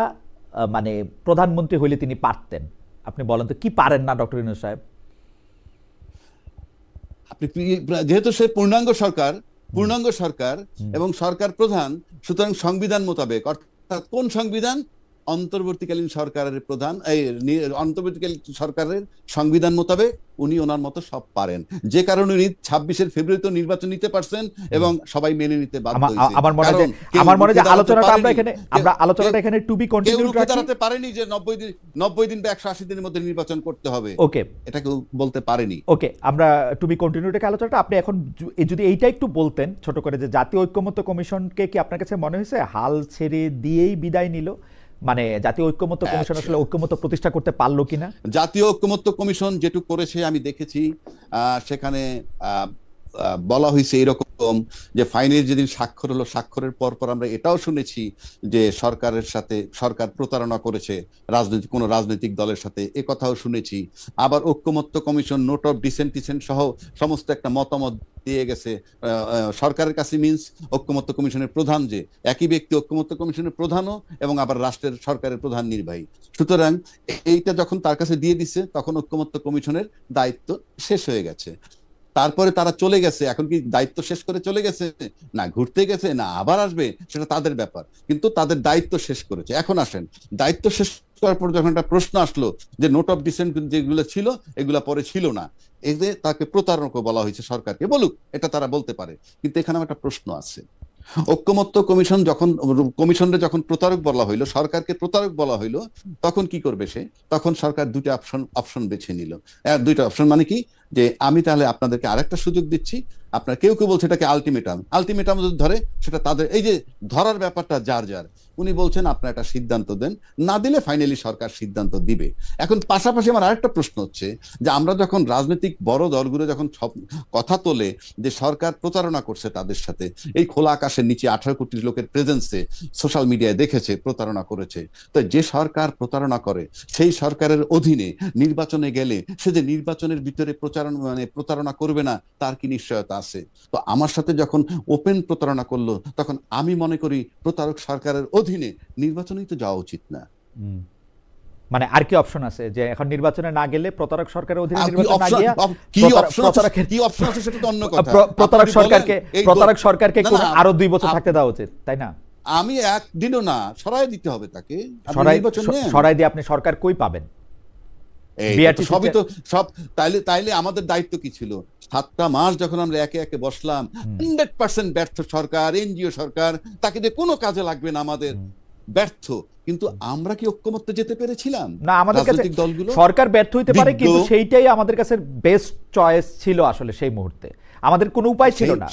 মানে প্রধানমন্ত্রী হইলে তিনি পারতেন। আপনি বলেন তো কি পারেন না ডক্টর ইউনূস সাহেব? আপনি যেহেতু সে পূর্ণাঙ্গ সরকার এবং সরকার প্রধান, সুতরাং সংবিধান মোতাবেক, অর্থাৎ কোন সংবিধান? অন্তর্বর্তীকালীন সরকারের প্রধান, অন্তর্বর্তীকালীন সরকারের সংবিধান মোতাবেক উনি ওনার মতো সব পারেন, যে কারণে উনি 26 ফেব্রুয়ারিতে নির্বাচন নিতে পারছেন এবং সবাই মেনে নিতে বাধ্য হয়েছে। আমার মনে হয় আলোচনাটা এখানে টু বি কন্টিনিউড দাঁড়াতে পারেনি যে 90 দিন বা 180 দিনের মধ্যে নির্বাচন করতে হবে, ওকে এটা কেউ বলতে পারেনি। ওকে, আমরা টু বি কন্টিনিউড আলোচনাটা, আপনি এখন যদি এইটা একটু বলতেন ছোট করে, যে জাতীয় ঐক্যমত্য কমিশনকে কি আপনার কাছে মনে হয়েছে হাল ছেড়ে দিয়েই বিদায় নিল? মানে জাতীয় ঐক্যমত্য কমিশন আসলে ঐক্যমত্য প্রতিষ্ঠা করতে পারলো কিনা? জাতীয় ঐক্যমত্য কমিশন যেটুকু করেছে আমি দেখেছি, সেখানে বলা হয়েছে এরকম যে ফাইনের যেদিন স্বাক্ষর হলো, স্বাক্ষরের পর আমরা এটাও শুনেছি যে সরকার প্রতারণা করেছে কোন রাজনৈতিক দলের সাথে, এ কথাও শুনেছি। আবার ঐক্যমত্য কমিশন নোট অফ ডিসেন্ট সহ সমস্ত একটা মতামত দিয়ে গেছে সরকারের কাছে। মিন্স ঐক্যমত্য কমিশনের প্রধান যে একই ব্যক্তি, ঐক্যমত্য কমিশনের প্রধানও এবং আবার সরকারের প্রধান নির্বাহী। সুতরাং এইটা যখন তার কাছে দিয়ে দিছে, তখন ঐক্যমত্য কমিশনের দায়িত্ব শেষ হয়ে গেছে। তারপরে তারা চলে গেছে, এখন কি দায়িত্ব শেষ করে চলে গেছে না ঘুরতে গেছে না আবার আসবে, সেটা তাদের ব্যাপার, কিন্তু তাদের দায়িত্ব শেষ করেছে। এখন আসেন, দায়িত্ব শেষ করার পর যখন একটা প্রশ্ন আসলো যে নোট অফ ডিসেন্ট যেগুলো ছিল এগুলা পরে ছিল না, এই যে তাকে প্রতারণা বলা হয়েছে, সরকারকে বলুক, এটা তারা বলতে পারে, কিন্তু এখানে একটা প্রশ্ন আছে। ঐক্যমত্য কমিশনরে যখন প্রতারক বলা হইলো, সরকারকে প্রতারক বলা হইলো, তখন কি করবে সে? তখন সরকার দুইটা অপশন বেছে নিল। দুইটা অপশন মানে কি? যে আমি তাহলে আপনাদেরকে আরেকটা সুযোগ দিচ্ছি। আপনার কেউ বলছে এটাকে আলটিমেটাম যদি ধরে, সেটা তাদের, এই যে ধরার ব্যাপারটা যার উনি বলছেন আপনার একটা সিদ্ধান্ত দেন, না দিলে ফাইনালি সরকার সিদ্ধান্ত দিবে। এখন পাশাপাশি আমার আরেকটা প্রশ্ন হচ্ছে যে আমরা যখন রাজনৈতিক বড় দলগুলো যখন কথা তোলে যে সরকার প্রতারণা করছে তাদের সাথে, এই খোলা আকাশের নিচে 18 কোটি লোকের প্রেজেন্সে সোশ্যাল মিডিয়ায় দেখেছে প্রতারণা করেছে, তো যে সরকার প্রতারণা করে সেই সরকারের অধীনে নির্বাচনে গেলে সে যে নির্বাচনের ভিতরে প্রতারণা করবে না তার কি নিশ্চয়তা আছে? তো আমার সাথে যখন ওপেন প্রতারণা করলো, তখন আমি মনে করি প্রতারক সরকারের অধীনে নির্বাচনেই তো যাওয়া উচিত না। মানে আর কি অপশন আছে যে এখন নির্বাচনে না গেলে প্রতারক সরকারের অধীনে নির্বাচন না গিয়া কি অপশন আছে সেটা তো অন্য কথা। প্রতারক সরকারকে আরো 2 বছর থাকতে দেওয়া উচিত, তাই না? আমি একদিনও না, সরাই দিতে হবে তাকে। সরাই দিয়ে আপনি সরকার কই পাবেন? তো সবই তো সব। তাইলে আমাদের দায়িত্ব কি ছিল? 7টা মাস যখন আমরা একে একে বসলাম, 100% ব্যর্থ সরকার, এনজিও সরকার, তাকে দিয়ে কোনো কাজে লাগবে না, আমাদের ব্যর্থ। কিন্তু আমরা কি ঐক্যমত্যে যেতে পেরেছিলাম? না, আমাদের কাছে দলগুলো সরকার ব্যর্থ হইতে পারে, কিন্তু সেইটাই আমাদের কাছে বেস্ট চয়েস ছিল আসলে সেই মুহূর্তে। আমাদের কোনো উপায় ছিল না,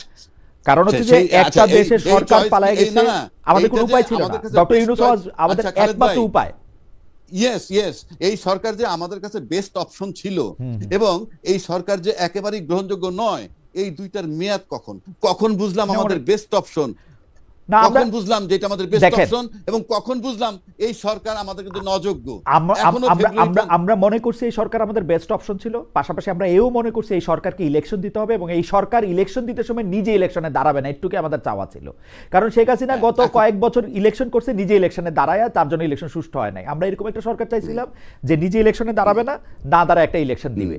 কারণ হচ্ছে যে একটা দেশের সরকার পালায় গেছে, আমাদের কোনো উপায় ছিল না। ডক্টর ইউনূস আমাদের একমাত্র উপায়। ইয়েস, এই সরকার যে আমাদের কাছে বেস্ট অপশন ছিল, এবং এই সরকার যে একেবারেই গ্রহণযোগ্য নয়, এই দুইটার মেয়াদ কখন বুঝলাম আমাদের বেস্ট অপশন? কখন বুঝলাম যে এটা আমাদের বেস্ট অপশন, এবং কখন বুঝলাম এই সরকার আমাদের কিন্তু অযোগ্য? আমরা মনে করছি এই সরকার আমাদের বেস্ট অপশন ছিল, পাশাপাশি আমরা এও মনে করছি এই সরকারকে ইলেকশন দিতে হবে, এবং এই সরকার ইলেকশন দিতে সময় নিজে ইলেকশনে দাঁড়াবে না, এটুকু আমাদের চাওয়া ছিল। কারণ শেখ হাসিনা গত কয়েক বছর ইলেকশন করছে, নিজে ইলেকশনে দাঁড়ায়, তার জন্য ইলেকশন সুষ্ঠু হয় নাই। আমরা এরকম একটা সরকার চাইছিলাম যে নিজে ইলেকশনে দাঁড়াবে না, দাঁড়ায় একটা ইলেকশন দিবে।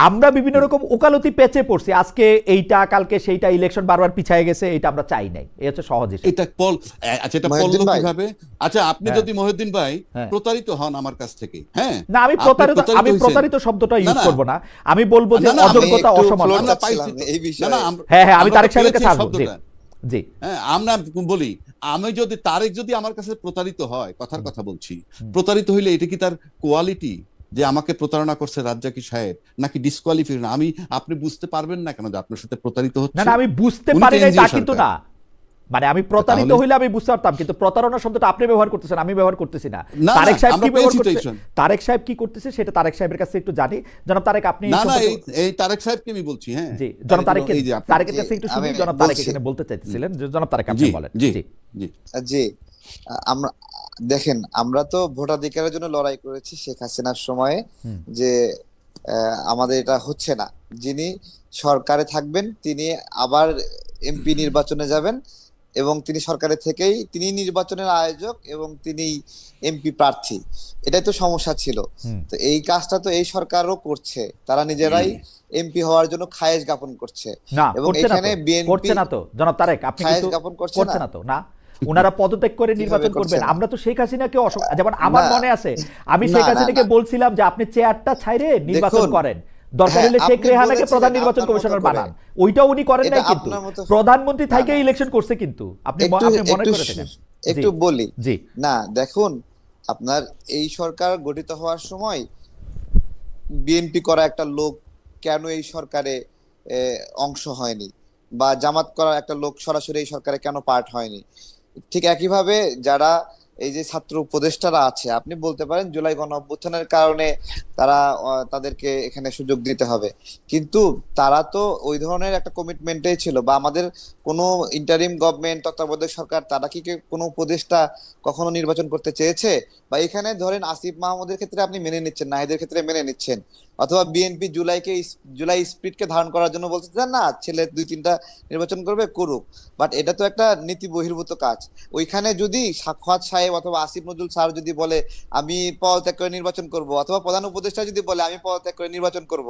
আমরা বিভিন্ন রকম ওকালতি পেচে পড়ছি, আজকে এইটা কালকে সেইটা, ইলেকশন বারবার পিছায় গেছে, এটা আমরা চাই নাই। এই হচ্ছে সহজ হিসাব। এটা পড়লো কিভাবে? আচ্ছা, আপনি যদি মহিউদ্দিন ভাই প্রতারিত হন আমার কাছ থেকে, হ্যাঁ না, আমি প্রতারিত শব্দটা ইউজ করব না, আমি বলবো যে অযোগ্যতা, অসমানতা। হ্যাঁ, আমি তারেক সাহেবের কাছে আসবো। জি, আমরা বলি, তারেক যদি আমার কাছে প্রতারিত হয়, কথার কথা বলছি, প্রতারিত হইলে এটা কি তার কোয়ালিটি যে আমাকে প্রতারণা করছে রাজ্জাকি সাহেব, নাকি ডিসকোয়ালিফিকেশন? আপনি বুঝতে পারবেন না কেন যে আপনার সাথে প্রতারিত হচ্ছে? না, আমি বুঝতে পারি না তা কিন্তু না, মানে আমি প্রতারিত হইলে আমি বুঝতে পারতাম, কিন্তু প্রতারণা শব্দটা আপনি ব্যবহার করতেছেন, আমি ব্যবহার করতেছি না। তারেক সাহেব কি ব্যবহার করতেছে, তারেক সাহেব কি করতেছে সেটা তারেক সাহেবের কাছে একটু জানি। জনাব তারেক, আপনি এই তারেক সাহেবকে আমি বলছি, হ্যাঁ জি, জনাব তারেকের কাছে একটু শুনি। জনাব তারেক এখানে বলতে চাইতেছিলেন, জনাব তারেক আপনি বলেন। জি জি, আমরা দেখেন, আমরা তো ভোটাধিকারের জন্য লড়াই করেছি শেখ হাসিনার সময়ে, যে আমাদের এটা হচ্ছে না। যিনি সরকারে থাকবেন তিনি আবার এমপি নির্বাচনে যাবেন, এবং তিনি সরকারে থেকেই তিনি নির্বাচনের আয়োজক এবং তিনি এমপি প্রার্থী। এটাই তো সমস্যা ছিল। তো এই কাজটা তো এই সরকারও করছে, তারা নিজেরাই এমপি হওয়ার জন্য খায়েশ জ্ঞাপন করছে, এবং এখানে বিএনপি করছে না। তো জনাব তারেক, আপনি খায়েশ জ্ঞাপন করছে না তো? না, ওনারা পদত্যাগ করে নির্বাচন করবেন। আমরা তো শেখ হাসিনাকে, যেমন আমার মনে আছে, আমি শেখ হাসিনাকে বলছিলাম যে আপনি চেয়ারটা ছাইরে নির্বাচন করেন, দরকার হলে শেখ রেহানাকে প্রধান নির্বাচন কমিশনার বানান। ওইটা উনি করেন নাই, কিন্তু প্রধানমন্ত্রী থেকে ইলেকশন করছে। কিন্তু আপনি মনে করে থাকেন, একটু বলি। জি, না দেখুন, আপনার এই সরকার গঠিত হওয়ার সময় বিএনপি করা একটা লোক কেন এই সরকারে অংশ হয়নি, বা জামাত করা একটা লোক সরাসরি এই সরকারে কেন পার্ট হয়নি? ঠিক একইভাবে যারা এই যে ছাত্র উপদেষ্টারা আছে, আপনি বলতে পারেন জুলাই গণঅভ্যুত্থানের কারণে তাদেরকে এখানে সুযোগ দিতে হবে, কিন্তু তারা তো ওই ধরনের একটা কমিটমেন্টেই ছিল। বা আমাদের কোনো ইন্টারিম গভর্নমেন্ট, তত্ত্বাবধায়ক সরকার, তারা কি কোনো উপদেষ্টা কখনো নির্বাচন করতে চেয়েছে? বা এখানে ধরেন আসিফ মাহমুদের ক্ষেত্রে আপনি মেনে নিচ্ছেন, নাহিদের ক্ষেত্রে মেনে নিচ্ছেন, অথবা বিএনপি জুলাই স্পিরিটকে ধারণ করার জন্য বলতে চান না, ছেলে 2-3টা নির্বাচন করবে, করুক, বাট এটা তো একটা নীতি বহির্ভূত কাজ। ওইখানে যদি সাক্ষাৎ সাহেব অথবা আসিফ নজরুল স্যার যদি বলে আমি পদত্যাগ করে নির্বাচন করব, অথবা প্রধান উপদেষ্টা যদি বলে আমি পদত্যাগ করে নির্বাচন করব,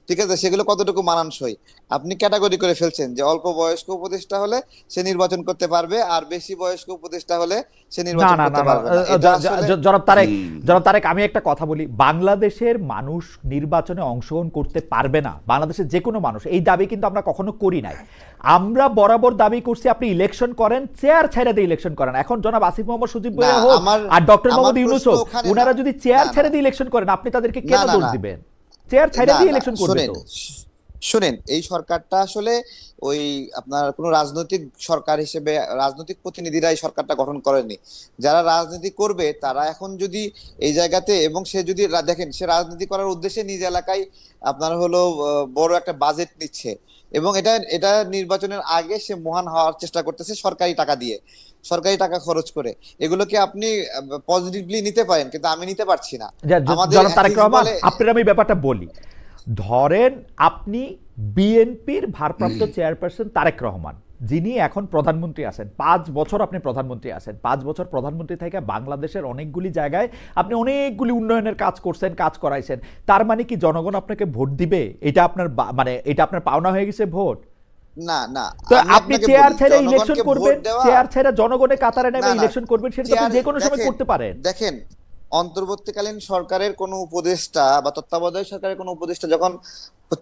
ঠিক আছে, সেগুলো কতটুকু মানানসই? আপনি ক্যাটাগরি করে ফেলছেন যে অল্প বয়স্ক উপদেষ্টা হলে সে নির্বাচন করতে পারবে, আর বেশি বয়স্ক উপদেষ্টা হলে সে নির্বাচন করতে পারবে না। জনাব তারেক, আমি একটা কথা বলি, বাংলাদেশের মানুষ নির্বাচনে অংশগ্রহণ করতে পারবে না, বাংলাদেশের যে কোনো মানুষ, এই দাবি কিন্তু আমরা কখনো করি নাই। আমরা বরাবর দাবি করছি আপনি ইলেকশন করেন, চেয়ার ছেড়ে দিয়ে ইলেকশন করেন। এখন জনাব আসিফ মোহাম্মদ সজীব ভুঁইয়া হোক আর ডক্টর মোহাম্মদ ইউনূস হোক, ওনারা যদি চেয়ার ছেড়ে দিয়ে ইলেকশন করেন, আপনি তাদেরকে কেন দোষ দিবেন? চেয়ার ছেড়ে দিয়ে ইলেকশন করবে তো। শুনেন, এই সরকারটা আসলে ওই আপনার কোন রাজনৈতিক সরকার হিসেবে রাজনৈতিক প্রতিনিধিরা এই সরকারটা গঠন করেনি। যারা রাজনীতি করবে তারা এখন যদি এই জায়গাতে, এবং সে যদি দেখেন সে রাজনীতি করার উদ্দেশ্যে নিজ এলাকায় আপনার হলো বড় একটা বাজেট নিচ্ছে, এবং এটা নির্বাচনের আগে সে মহান হওয়ার চেষ্টা করতেছে সরকারি টাকা দিয়ে, সরকারি টাকা খরচ করে। এগুলোকে আপনি পজিটিভলি নিতে পারেন, কিন্তু আমি নিতে পারছি না। আপনার আমি ব্যাপারটা বলি, ধরেন আপনি বিএনপির ভারপ্রাপ্ত চেয়ারপারসন তারেক রহমান, যিনি এখন প্রধানমন্ত্রী আছেন, 5 বছর আপনি প্রধানমন্ত্রী আছেন, 5 বছর প্রধানমন্ত্রী থেকে বাংলাদেশের অনেকগুলি জায়গায় আপনি অনেকগুলি উন্নয়নের কাজ করছেন, কাজ করাইছেন। তার মানে কি জনগণ আপনাকে ভোট দিবে? এটা আপনার মানে এটা আপনার পাওনা হয়ে গেছে ভোট? না না, তো আপনি চেয়ার ছেড়ে ইলেকশন করবেন, চেয়ার ছেড়ে জনগণের কাতারে নেমে ইলেকশন করবেন, সেটা আপনি যে কোনো সময় করতে পারেন। অন্তর্বর্তীকালীন সরকারের কোনো উপদেষ্টা বা তত্ত্বাবধায়ক সরকারের কোনো উপদেষ্টা যখন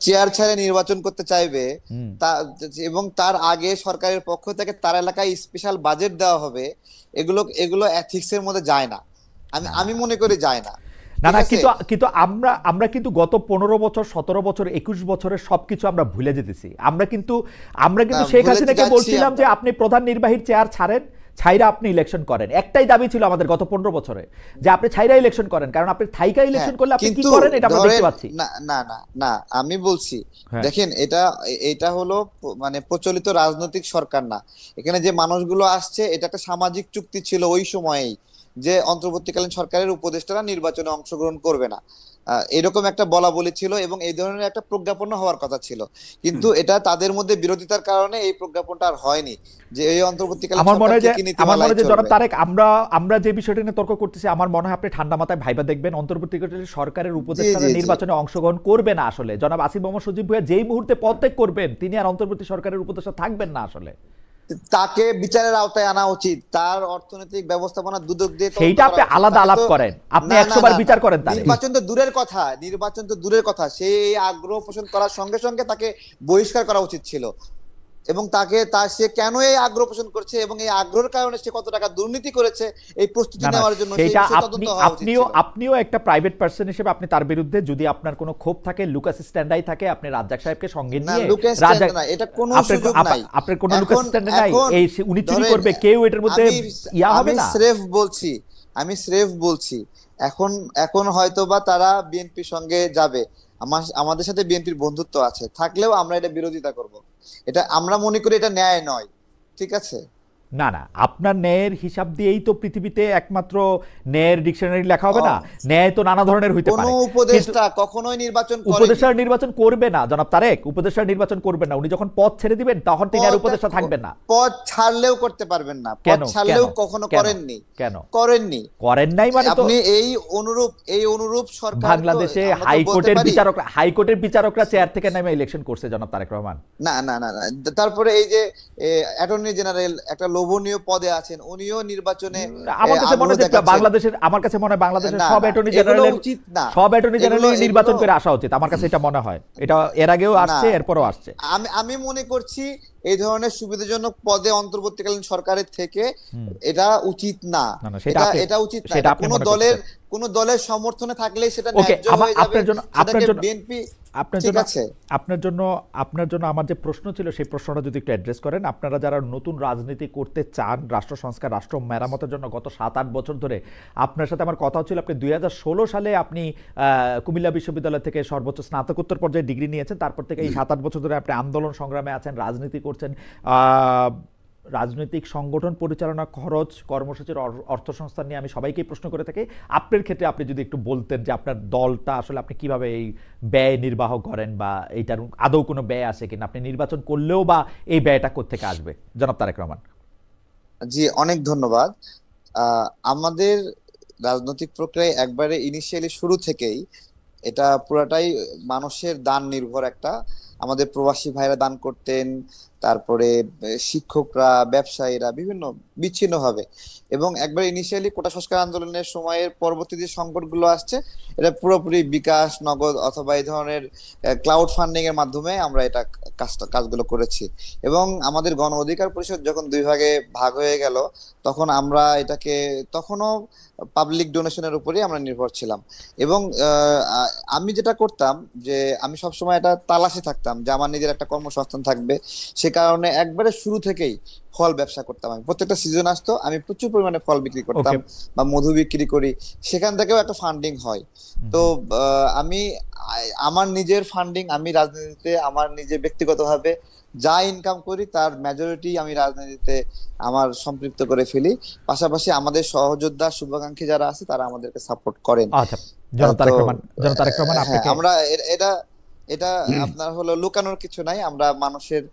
চেয়ার ছেড়ে নির্বাচন করতে চাইবে, হুম। তা এবং তার আগে সরকারের পক্ষ থেকে তার এলাকায় স্পেশাল বাজেট দেওয়া হবে, এগুলো এগুলো এথিক্স এর মধ্যে যায় না, আমি না আমি মনে করি যায় না। না ঠিক না, আছে। কিন্তু কিন্তু আমরা কিন্তু গত 15 বছর 17 বছর 21 বছরের সবকিছু আমরা ভুলে যেতেছি। আমরা কিন্তু না, শেখ ভুলে তো হাসিনাকে যাচ্ছি বলছিলাম যে আমরা। আপনি প্রধান নির্বাহীর চেয়ার ছাড়েন, ছাইরা আপনি ইলেকশন করেন। একটাই দাবি ছিল আমাদের গত 15 বছরে, যে আপনি ছাইরা ইলেকশন করেন, কারণ আপনি থাইকা হ্যাঁ, ইলেকশন করলে আপনি কি কিন্তু করেন এটা আমরা দেখতে ধরেন, পাচ্ছি। না না না না, আমি বলছি, হ্যাঁ। দেখেন এটা এটা হলো মানে প্রচলিত রাজনৈতিক সরকার না। এখানে যে মানুষগুলো আসছে, এটা একটা সামাজিক চুক্তি ছিল ওই সময়েই, যে অন্তর্বর্তীকালীন সরকারের উপদেষ্টারা নির্বাচনে অংশগ্রহণ করবে না, এরকম একটা বলা বলি ছিল এবং এই ধরনের একটা প্রজ্ঞাপন হওয়ার কথা ছিল। কিন্তু এটা তাদের মধ্যে বিরোধিতার কারণে এই প্রজ্ঞাপনটা আর হয়নি, যে এই অন্তর্বর্তীকালীন আমার মনে সরকার হয় যে ঠিকই আমার মনে নীতিমালায় হয় যে জনাব চলবে। তারেক, আমরা যে বিষয়টা নিয়ে তর্ক করতেছি, আমার মনে হয় আপনি ঠান্ডা মাথায় ভাইবা দেখবেন, অন্তর্বর্তীকালীন সরকারের জি উপদেষ্টারা জি জি। নির্বাচনে অংশগ্রহণ করবে না। আসলে জনাব আসিফ মোহাম্মদ সজীব ভুঁইয়া যেই মুহূর্তে পদত্যাগ করবেন, তিনি আর অন্তর্বর্তী সরকারের উপদেষ্টা থাকবেন না আসলে। তাকে বিচারের আওতায় আনা উচিত, তার অর্থনৈতিক ব্যবস্থাপনা দুদক দিয়ে তদন্ত সেইটা করা আপনি উচিত। আলাদা তাকে আলাপ তো করেন, আপনি না না 100 বার না না, বিচার করেন তারে। নির্বাচন তো দূরের কথা, নির্বাচন তো দূরের কথা, সে এই আগ্রহ পোষণ করার সঙ্গে সঙ্গে তাকে বহিষ্কার করা উচিত ছিল। এবং সে কেন এই আগ্রহ পোষণ করছে এবং এই আগ্রহের কারণে সে কত টাকা দুর্নীতি করেছে এই প্রস্তুতি না না, নেওয়ার জন্য, সেই সেইটা বিষয়ে আপনি তদন্ত হওয়া উচিত আপনিও ছিল। আপনিও একটা প্রাইভেট পার্সন হিসেবে আপনি তার বিরুদ্ধে, যদি আপনার কোনো ক্ষোভ থাকে, লুকাস স্ট্যান্ডাই থাকে, আপনি রাজ্জাক সাহেবকে সঙ্গে না, নিয়ে লুকেশ রাজ্জাক, না, এটা কোনো আপনার সুযোগ নাই। আপনার কোনো লুকাস এখন স্ট্যান্ডে নাই, এখন এই উনি চুরি ধরেন, করবে, কেউ এটার মধ্যে আমি ইয়া হবে আমি না। স্রেফ বলছি, আমি স্রেফ বলছি, এখন এখন হয়তো বা তারা বিএনপির সঙ্গে যাবে, আমাদের সাথে বিএনপির বন্ধুত্ব আছে, থাকলেও আমরা এটা বিরোধিতা করব। এটা আমরা মনে করি এটা ন্যায় নয়। ঠিক আছে। না না, আপনার ন্যায়ের হিসাব দিয়েই তো পৃথিবীতে একমাত্র ন্যায়ের ডিকশনারি লেখা হবে না। ন্যায় তো নানা ধরনের হইতে কোন পারে, কিন্তু উপদেষ্টা কখনোই নির্বাচন করেনি। উপদেষ্টার নির্বাচন করবে না জনাব তারেক, উপদেষ্টার নির্বাচন করবেন না। উনি যখন পদ ছেড়ে দিবেন তখন তিনি আর উপদেষ্টা থাকবেন না। পদ ছাড়লেও করতে পারবেন না, পদ কেন ছাড়লেও কেন কখনো কেন করেননি। কেন করেননি। করেন নাই? মানে তো আপনি এই অনুরূপ সরকার তো বাংলাদেশে আমরা তো বলতে পারি। হাইকোর্টের বিচারকরা চেয়ার থেকে নেমে ইলেকশন করছে জনাব তারেক রহমান। না না না না, তারপরে এই যে অ্যাটর্নি জেনারেল একটা লোভনীয় পদে আছেন, উনিও নির্বাচনে আমার কাছে মনে আগ্রহ হয় যে দেখাচ্ছেন। আমার কাছে মনে হয় বাংলাদেশের না সব না, অ্যাটর্নি এগুলো জেনারেলের উচিত না। নির্বাচন এগুলো করে আসা উচিত, আমার কাছে এটা মনে হয়। এটা এর আগেও না, আসছে, এরপরও আসছে। আমি মনে করছি এই ধরনের সুবিধাজনক পদে অন্তর্বর্তীকালীন সরকারের থেকে হুম। এটা উচিত না। না না, সেটা এটা আপনি এটা উচিত না। সেটা এটা আপনি কোন মনে দলের করছেন। সমর্থনে থাকলেই সেটা ওকে, ন্যায্য হয়ে যাবে, আপনার জন্য সেটাকে বিএনপি। আপনার ঠিক জন্য আছে। আপনার জন্য আমার যে প্রশ্ন ছিল, সেই প্রশ্নটা যদি একটু অ্যাড্রেস করেন। আপনারা যারা নতুন রাজনীতি করতে চান, রাষ্ট্র সংস্কার, রাষ্ট্র মেরামতের জন্য গত 7-8 বছর ধরে আপনার সাথে আমার কথা হচ্ছিল। আপনি 2016 সালে আপনি কুমিল্লা বিশ্ববিদ্যালয় থেকে সর্বোচ্চ স্নাতকোত্তর পর্যায়ে ডিগ্রি নিয়েছেন। তারপর থেকে এই 7-8 বছর ধরে আপনি আন্দোলন সংগ্রামে আছেন, রাজনীতি করছেন। রাজনৈতিক সংগঠন পরিচালনা খরচ, কর্মসূচির অর্থসংস্থান নিয়ে আমি সবাইকেই প্রশ্ন করে থাকি। আপনার ক্ষেত্রে আপনি যদি একটু বলতেন যে আপনার দলটা আসলে আপনি কিভাবে এই ব্যয় নির্বাহ করেন, বা এইটার আদৌ কোনো ব্যয় আছে কিনা, আপনি নির্বাচন করলেও বা এই ব্যয়টা কোত্থেকে আসবে, জনাব তারেক রহমান? জি, অনেক ধন্যবাদ। আমাদের রাজনৈতিক প্রক্রিয়ায় একবারে ইনিশিয়ালি শুরু থেকেই এটা পুরাটাই মানুষের দান নির্ভর একটা। আমাদের প্রবাসী ভাইরা দান করতেন, তারপরে শিক্ষকরা, ব্যবসায়ীরা বিভিন্ন বিচ্ছিন্ন ভাবে, এবং একবার ইনিশিয়ালি কোটা সংস্কার আন্দোলনের সময়ের পরবর্তী যে সংকটগুলো আসছে, এটা পুরোপুরি বিকাশ, নগদ অথবা এই ধরনের ক্লাউড ফান্ডিং এর মাধ্যমে আমরা এটা কাজগুলো করেছি। এবং আমাদের গণ অধিকার পরিষদ যখন 2 ভাগে ভাগ হয়ে গেল, তখন আমরা এটাকে তখনও পাবলিক ডোনেশনের উপরেই আমরা নির্ভর ছিলাম। এবং আমি যেটা করতাম, যে আমি সবসময় এটা তালাশে থাকতাম যে আমার নিজের একটা কর্মসংস্থান থাকবে। সে কারণে একবারে শুরু থেকেই ফল ব্যবসা করতাম। আমি প্রত্যেকটা সিজন আসতো, আমি প্রচুর পরিমাণে ফল বিক্রি করতাম বা মধু বিক্রি করি, সেখান থেকেও একটা ফান্ডিং হয়। তো আমি আমার নিজের ফান্ডিং, আমি রাজনীতিতে আমার নিজে ব্যক্তিগতভাবে যা ইনকাম করি তার মেজরিটি আমি রাজনীতিতে আমার সম্পৃক্ত করে ফেলি। পাশাপাশি আমাদের সহযোদ্ধা, শুভাকাঙ্ক্ষী যারা আছে তারা আমাদেরকে সাপোর্ট করেন। আচ্ছা, জনাব তারেক রহমান, হ্যাঁ, আপনাকে আমরা এটা এটা আপনার হলো লুকানোর কিছু নাই, আমরা মানুষের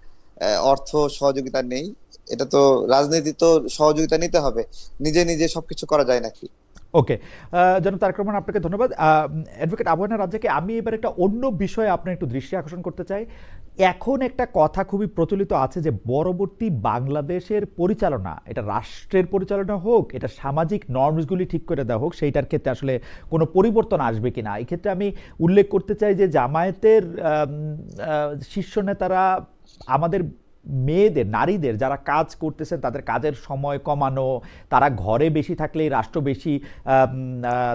অর্থ সহযোগিতা নেই। এটা তো রাজনীতি, তো সহযোগিতা নিতে হবে, নিজে নিজে সবকিছু করা যায় নাকি। ওকে, জনাব তারেক রহমান, আপনাকে ধন্যবাদ। অ্যাডভোকেট আবু হেনা রাজ্জাককে আমি এবার একটা অন্য বিষয়ে আপনার একটু দৃষ্টি আকর্ষণ করতে চাই। এখন একটা কথা খুবই প্রচলিত আছে যে পরবর্তী বাংলাদেশের পরিচালনা, এটা রাষ্ট্রের পরিচালনা হোক, এটা সামাজিক নর্মসগুলি ঠিক করে দেওয়া হোক, সেইটার ক্ষেত্রে আসলে কোনো পরিবর্তন আসবে কিনা। এই ক্ষেত্রে আমি উল্লেখ করতে চাই যে জামায়াতের শীর্ষ নেতারা আমাদের মেয়েদের, নারীদের যারা কাজ করতেছেন তাদের কাজের সময় কমানো, তারা ঘরে বেশি থাকলেই রাষ্ট্র বেশি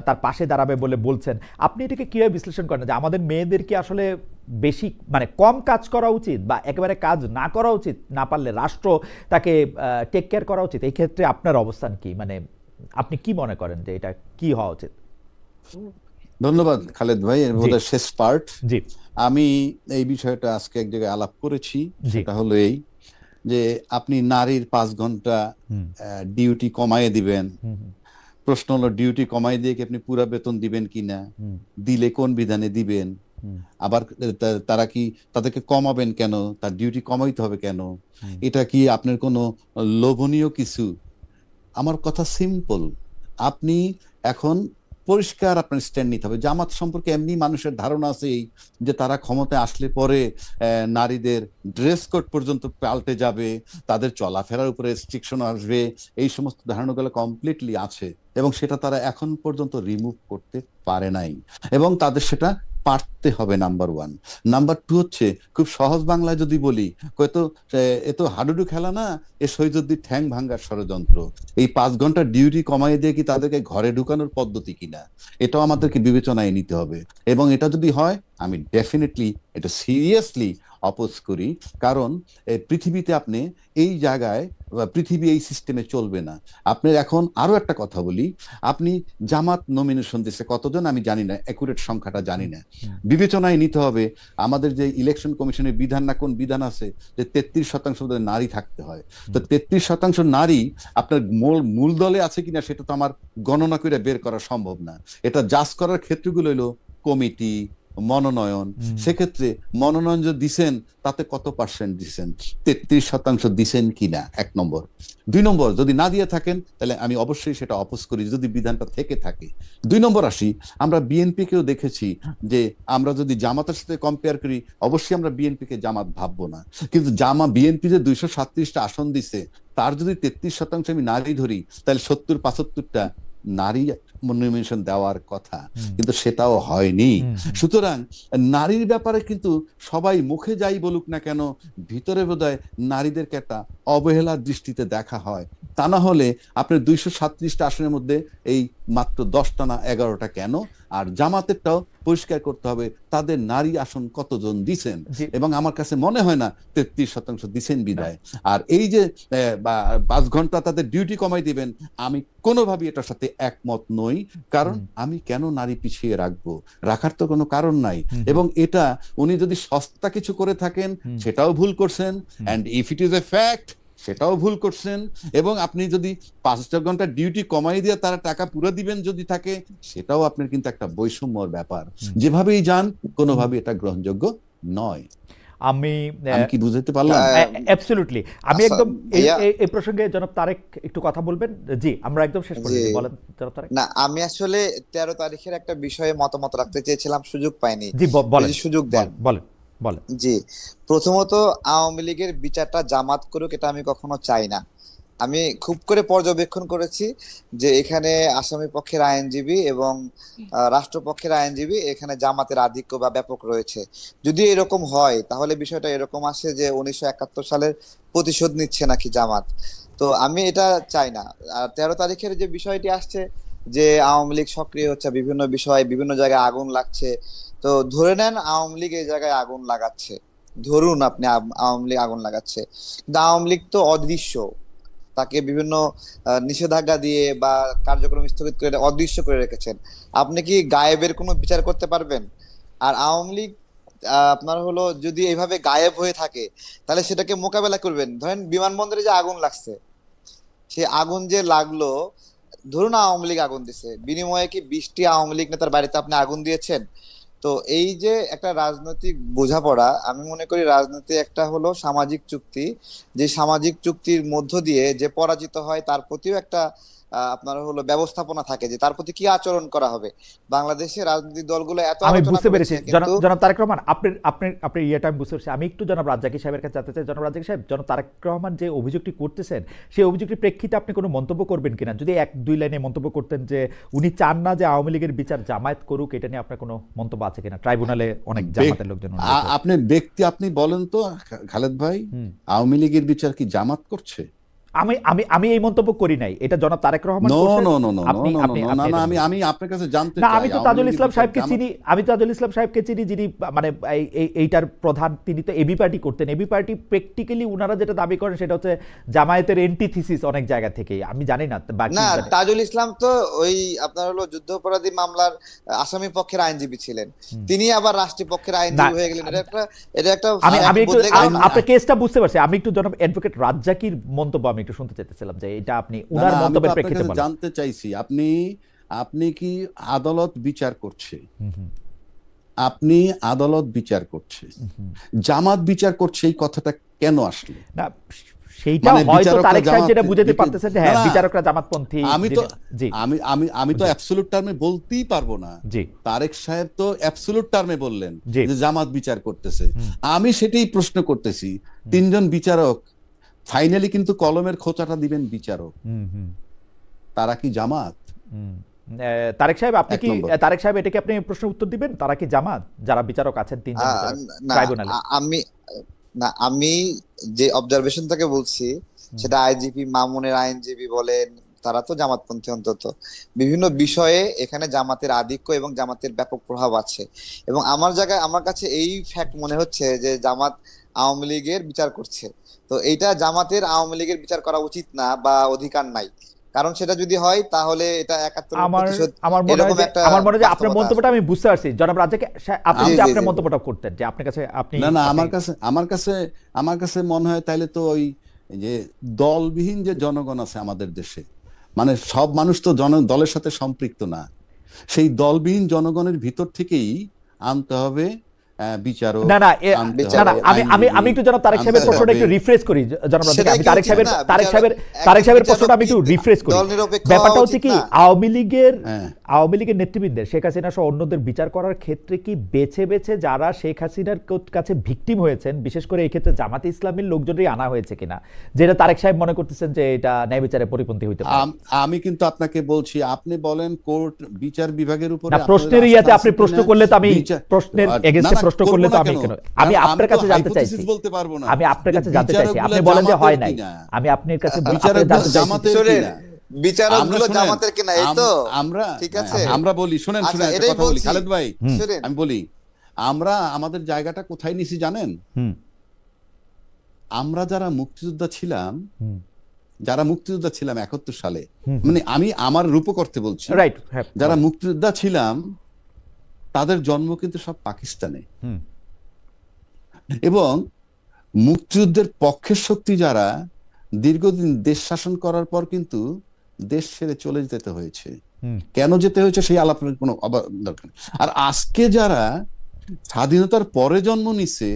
তার পাশে দাঁড়াবে বলে বলছেন। আপনি এটাকে কীভাবে বিশ্লেষণ করেন যে আমাদের মেয়েদেরকে আসলে বেশি মানে কম কাজ করা উচিত, বা একেবারে কাজ না করা উচিত, না পারলে রাষ্ট্র তাকে টেক কেয়ার করা উচিত? এই ক্ষেত্রে আপনার অবস্থান কি, মানে আপনি কি মনে করেন যে এটা কি হওয়া উচিত? ধন্যবাদ খালেদ ভাই, এর বোধহয় শেষ পার্ট। জি, আমি এই বিষয়টা আজকে এক জায়গায় আলাপ করেছি, জি, সেটা হলো এই যে আপনি নারীর 5 ঘন্টা ডিউটি কমায়ে দিবেন। প্রশ্ন হলো ডিউটি কমাই দিয়ে কি আপনি পুরা বেতন দিবেন কিনা, দিলে কোন বিধানে দিবেন, আবার তারা কি তাদেরকে কমাবেন কেন, তার ডিউটি কমাইতে হবে কেন, এটা কি আপনার কোনো লোভনীয় কিছু? আমার কথা সিম্পল, আপনি এখন পরিষ্কার আপনার স্ট্যান্ড নিতে হবে। জামাত সম্পর্কে এমনি মানুষের ধারণা আছে এই যে তারা ক্ষমতায় আসলে পরে নারীদের ড্রেস কোড পর্যন্ত পাল্টে যাবে, তাদের চলাফেরার উপরে রেস্ট্রিকশন আসবে, এই সমস্ত ধারণাগুলো কমপ্লিটলি আছে এবং সেটা তারা এখন পর্যন্ত রিমুভ করতে পারে নাই এবং তাদের সেটা পারতে হবে। নাম্বার 1। নাম্বার 2 হচ্ছে, খুব সহজ বাংলায় যদি বলি, হয়তো এ তো হাডুডু খেলা না, এ শহীদুদ্দিন ঠ্যাং ভাঙ্গার ষড়যন্ত্র। এই 5 ঘন্টা ডিউটি কমাই দিয়ে কি তাদেরকে ঘরে ঢুকানোর পদ্ধতি কিনা, এটাও আমাদেরকে বিবেচনায় নিতে হবে। এবং এটা যদি হয়, আমি ডেফিনেটলি এটা সিরিয়াসলি অপোজ করি। কারণ পৃথিবীতে আপনি এই জায়গায়, পৃথিবী এই সিস্টেমে চলবে না। আপনার এখন আরো একটা কথা বলি, আপনি জামাত নমিনেশন দিচ্ছে কতজন আমি জানি না, অ্যাকুরেট সংখ্যাটা জানি না, বিবেচনায় নিতে হবে আমাদের যে ইলেকশন কমিশনের বিধান না কোন বিধান আছে যে 33% নারী থাকতে হয়। তো 33% নারী আপনার মূল দলে আছে কিনা সেটা তো আমার গণনা করে বের করা সম্ভব না। এটা জাজ করার ক্ষেত্রগুলো হলো কমিটি, মনোনয়ন। সেক্ষেত্রে মনোনয়ন যে দিছেন তাতে কত পার্সেন্ট দিছেন, 33% দিছেন কিনা, 1 নম্বর। 2 নম্বর, যদি না দিয়ে থাকেন তাহলে আমি অবশ্যই সেটা অপোজ করি যদি বিধানটা থেকে থাকে। 2 নম্বর আসি, আমরা বিএনপি কেও দেখেছি যে আমরা যদি জামাতের সাথে কম্পেয়ার করি, অবশ্যই আমরা বিএনপি কে জামাত ভাববো না, কিন্তু বিএনপি যে 237টা আসন দিছে তার যদি 33% আমি নারী ধরি তাহলে 70-75টা নারী নমিনেশন দেওয়ার কথা, কিন্তু সেটাও হয়নি। সুতরাং নারীর ব্যাপারে কিন্তু সবাই মুখে যাই বলুক না কেন, ভিতরে বোধহয় নারীদেরকে একটা অবহেলার দৃষ্টিতে দেখা হয়। তা না হলে আপনার 237টা আসনের মধ্যে এই মাত্র 10টা না 11টা কেন? আর জামাতেরটাও পরিষ্কার করতে হবে তাদের নারী আসন কতজন দিছেন, এবং আমার কাছে মনে হয় না 33% দিছেন বিদায়। আর এই যে 5 ঘন্টা তাদের ডিউটি কমাই দিবেন, আমি কোনোভাবেই এটার সাথে একমত নই। কারণ আমি কেন নারী পিছিয়ে রাখবো, রাখার তো কোনো কারণ নাই। এবং এটা উনি যদি সস্তা কিছু করে থাকেন সেটাও ভুল করছেন, and if it is a fact সেটাও ভুল করছেন। এবং আপনি যদি 5 ঘন্টা ডিউটি কমাই দিয়ে তারা টাকা পুরো দিবেন যদি থাকে, সেটাও আপনার কিন্তু একটা বৈষম্যর ব্যাপার। যেভাবেই যান কোনোভাবে এটা গ্রহণযোগ্য নয়। আমি কি বুঝাতে পারলাম? অ্যাবসলিউটলি। আমি একদম এই প্রসঙ্গে জনাব তারেক একটু কথা বলবেন। জি, আমরা একদম শেষ করে দিই, বলেন জনাব তারেক। না, আমি আসলে 13 তারিখের একটা বিষয়ে মতামত রাখতে চেয়েছিলাম, সুযোগ পাইনি। জি বলেন, সুযোগ দেন। বলেন বলেন। জি, প্রথমত আওয়ামী লীগের বিচারটা জামাত করুক, এটা আমি কখনো চাই না। আমি খুব করে পর্যবেক্ষণ করেছি যে এখানে আসামি পক্ষের আইনজীবী এবং রাষ্ট্রপক্ষের আইনজীবী, এখানে জামাতের আধিক্য বা ব্যাপক রয়েছে। যদি এরকম হয় তাহলে বিষয়টা এরকম আসে যে 1971 সালের প্রতিশোধ নিচ্ছে নাকি জামাত। তো আমি এটা চাই না। আর 13 তারিখের যে বিষয়টি আসছে যে আওয়ামী লীগ সক্রিয় হচ্ছে বিভিন্ন বিষয়, বিভিন্ন জায়গায় আগুন লাগছে, তো ধরে নেন আওয়ামী লীগ এই জায়গায় আগুন লাগাচ্ছে, ধরুন আপনি আওয়ামী লীগ আগুন লাগাচ্ছে, কিন্তু আওয়ামী লীগ তো অদৃশ্য, তাকে বিভিন্ন নিষেধাজ্ঞা দিয়ে বা কার্যক্রম স্থগিত করে অদৃশ্য করে রেখেছেন। আপনি কি গায়েবের কোনো বিচার করতে পারবেন? আর আওয়ামী লীগ আপনার হলো যদি এইভাবে গায়েব হয়ে থাকে তাহলে সেটাকে মোকাবেলা করবেন। ধরেন বিমানবন্দরে যে আগুন লাগছে, সে আগুন যে লাগলো, ধরুন আওয়ামী লীগ আগুন দিছে, বিনিময়ে কি 20টি আওয়ামী লীগ নেতার বাড়িতে আপনি আগুন দিয়েছেন? তো এই যে একটা রাজনৈতিক বোঝাপড়া, আমি মনে করি রাজনীতি একটা হলো সামাজিক চুক্তি, যে সামাজিক চুক্তির মধ্য দিয়ে যে পরাজিত হয় তার প্রতিও একটা আপনার হলো ব্যবস্থাপনা থাকে যে তার প্রতি কি আচরণ করা হবে। বাংলাদেশে রাজনৈতিক দলগুলো এত আমি আলোচনা বুঝতে পেরেছি করেছে কিন্তু জনাব তারেক রহমান, আপনি ইয়েটা আমি বুঝতে পেরেছি। আমি একটু জনাব রাজ্জাকী সাহেবের কাছে জানতে চাই। জনাব রাজ্জাকী সাহেব, জনাব তারেক রহমান যে অভিযোগটি করতেছেন সেই অভিযোগটির প্রেক্ষিতে আপনি কোনো মন্তব্য করবেন কিনা? যদি এক দুই লাইনে মন্তব্য করতেন যে উনি চান না যে আওয়ামী লীগের বিচার জামায়াত করুক, এটা নিয়ে আপনার কোনো মন্তব্য আছে কিনা? ট্রাইব্যুনালে অনেক জামাতের লোকজন আপনি বলেন তো খালেদ ভাই, আওয়ামী লীগের বিচার কি জামাত করছে? আমি আমি আমি এই মন্তব্য করি নাই, এটা জনাব তারেক রহমান নো করছেন। নো নো নো আপনি নো আপনি নো আপনি না, এটা আমি বলুন। আমি আপনার কাছে জানতে না, চাই আমি তো আওয়ামী তাজুল লীগের ইসলাম বিচার সাহেবকে জামাত। চিনি, আমি তাজুল ইসলাম সাহেবকে চিনি, যিনি মানে এইটার প্রধান। তিনি তো এবি পার্টি করতেন। এবি পার্টি প্র্যাকটিক্যালি উনারা যেটা দাবি করেন সেটা হচ্ছে জামায়াতের এন্টিথিসিস অনেক জায়গা থেকে। আমি জানি না বাকি না, জানি। তাজুল ইসলাম তো ওই আপনার হলো যুদ্ধাপরাধী মামলার আসামি পক্ষের আইনজীবী ছিলেন, তিনি আবার রাষ্ট্রীয় পক্ষের না, আইনজীবী হয়ে গেলেন। এটা একটা আমি fact আমি একটু বদলে গেল না? আপনার কেসটা বুঝতে পারছি। আমি একটু জনাব অ্যাডভোকেট রাজ্জাকির মন্তব্য আমি একটু শুনতে চাইতেছিলাম যে এটা আপনি না উনার না, আমি তো মন্তব্যের আপনার প্রেক্ষিতে কাছে বলেন। জানতে চাইছি, আপনি কি আদালত বিচার করছে? আপনি আদালত বিচার করছে, জামাত বিচার করছে, এই কথাটা কেন আসলো? না, সেইটা মানে হয়তো বিচারকরা তারেক সাহেব যেটা বুঝাতে জামাত, পারতেছেন যে হ্যাঁ না, বিচারকরা জামাতপন্থী। আমি তো জি আমি তো অ্যাবসলিউট টার্মে বলতেই পারবো না। জি তারেক সাহেব তো অ্যাবসলিউট টার্মে বললেন জি যে জামাত বিচার করতেছে। আমি সেটাই প্রশ্ন করতেছি, তিনজন বিচারক ফাইনালি কিন্তু কলমের খোঁচাটা দিবেন বিচারক, তারা কি জামাত? তারেক সাহেব, আপনি এক কি নম্বর। তারেক সাহেব এটাকে আপনি প্রশ্নের উত্তর দিবেন? তারা কি জামাত, যারা বিচারক আছেন তিনজন আহ, বিচারক না, ট্রাইব্যুনালে? আমি আমি যে অবজারভেশন থেকে বলছি সেটা আইজিপি মামুনের আইনজীবী বলেন, তারা তো জামাতপন্থী। অন্তত বিভিন্ন বিষয়ে এখানে জামাতের আধিক্য এবং জামাতের ব্যাপক প্রভাব আছে। এবং আমার কাছে এই ফ্যাক্ট মনে হচ্ছে যে জামাত আওয়ামী লীগের বিচার করছে। তো এইটা জামাতের আওয়ামী লীগের বিচার করা উচিত না বা অধিকার নাই, কারণ সেটা যদি হয় তাহলে এটা ৭১ আমার প্রতিশোধ আমার মনে হয় এরকম যে একটা আপনার বাস্তবতা মন্তব্যটা আছে। আমি বুঝতে পারছি। জনাব রাজ্জাক, আপনি জি যদি জি আপনার জি মন্তব্যটা করতেন যে আপনার কাছে আপনি না না, আপনি আমার কাছে মনে হয় তাইলে তো ওই যে দলবিহীন যে জনগণ আছে আমাদের দেশে, মানে সব মানুষ তো দলের সাথে সম্পৃক্ত না, সেই দলবিহীন জনগণের ভিতর থেকেই আনতে হবে বিচারক, না না আনতে না না, হবে আমি আমি আইনজীবী, আমি একটু জনাব তারেক সাহেবের আনতে প্রশ্নটা হবে। একটু রিফ্রেশ করি। জনাব রাজ্জাক, সেটাই আমি কি তারেক উচিত সাহেবের না? তারেক সাহেবের তারেক একজন সাহেবের বিচারক প্রশ্নটা আমি একটু কি রিফ্রেশ করি। দল নিরপেক্ষ ব্যাপারটা হওয়া হচ্ছে উচিত কি, না? হ্যাঁ, আওয়ামী লীগের নেতৃবৃন্দের, শেখ হাসিনা সহ অন্যদের বিচার করার ক্ষেত্রে কি বেছে বেছে যারা শেখ হাসিনার কাছে ভিকটিম হয়েছেন, বিশেষ করে এই ক্ষেত্রে জামাতে ইসলামীর লোকজনই আনা হয়েছে কিনা, যেটা তারেক সাহেব মনে করতেছেন যে এটা ন্যায় বিচারের পরিপন্থী হইতে পারে? আমি কিন্তু আপনাকে বলছি, আপনি বলেন কোর্ট বিচার বিভাগের উপরে না, আপনাদের প্রশ্নের আস্থা ইয়াতে আছে আপনি প্রশ্ন কিনা? করলে তো আমি প্রশ্নের না, এগেইনস্টে না, প্রশ্ন করবো করলে তো না আমি কেন? কেন, আমি আপনার তো কাছে জানতে hypothesis চাইছি। বলতে পারবো না আমি আপনার যে কাছে জানতে চাইছি, বিচারকগুলো আপনি বলেন যে হয় জামাতের নাই। কিনা। আমি আপনার কাছে বিচারকগুলো জানতে চাইছি। জামাতের শোনেন, কিনা। বিচারক আমরা গুলো শুনেন, জামাতের কিনা, এই তো আমরা ঠিক আছে। আমরা বলি, শুনেন আচ্ছা, শুনেন একটা এটাই কথা বলি বলছি। খালেদ ভাই, শুনেন, আমি বলি, আমরা আমাদের জায়গাটা কোথায় নিছি জানেন? হুম আমরা যারা মুক্তিযোদ্ধা ছিলাম, হুম ৭১ সালে, হুম, মানে আমি আমার রূপকর্তে বলছি, রাইট, হ্যাঁ, যারা মুক্তিযোদ্ধা ছিলাম তাদের জন্ম কিন্তু সব পাকিস্তানে, হুম এবং মুক্তিযুদ্ধের পক্ষের শক্তি যারা দীর্ঘদিন দেশ শাসন করার পর কিন্তু দেশ ছেড়ে চলে যেতে হয়েছে। হুম কেন যেতে হয়েছে সেই আলাপের কোনো দরকার নেই। আর আজকে যারা স্বাধীনতার পরে জন্ম নিছে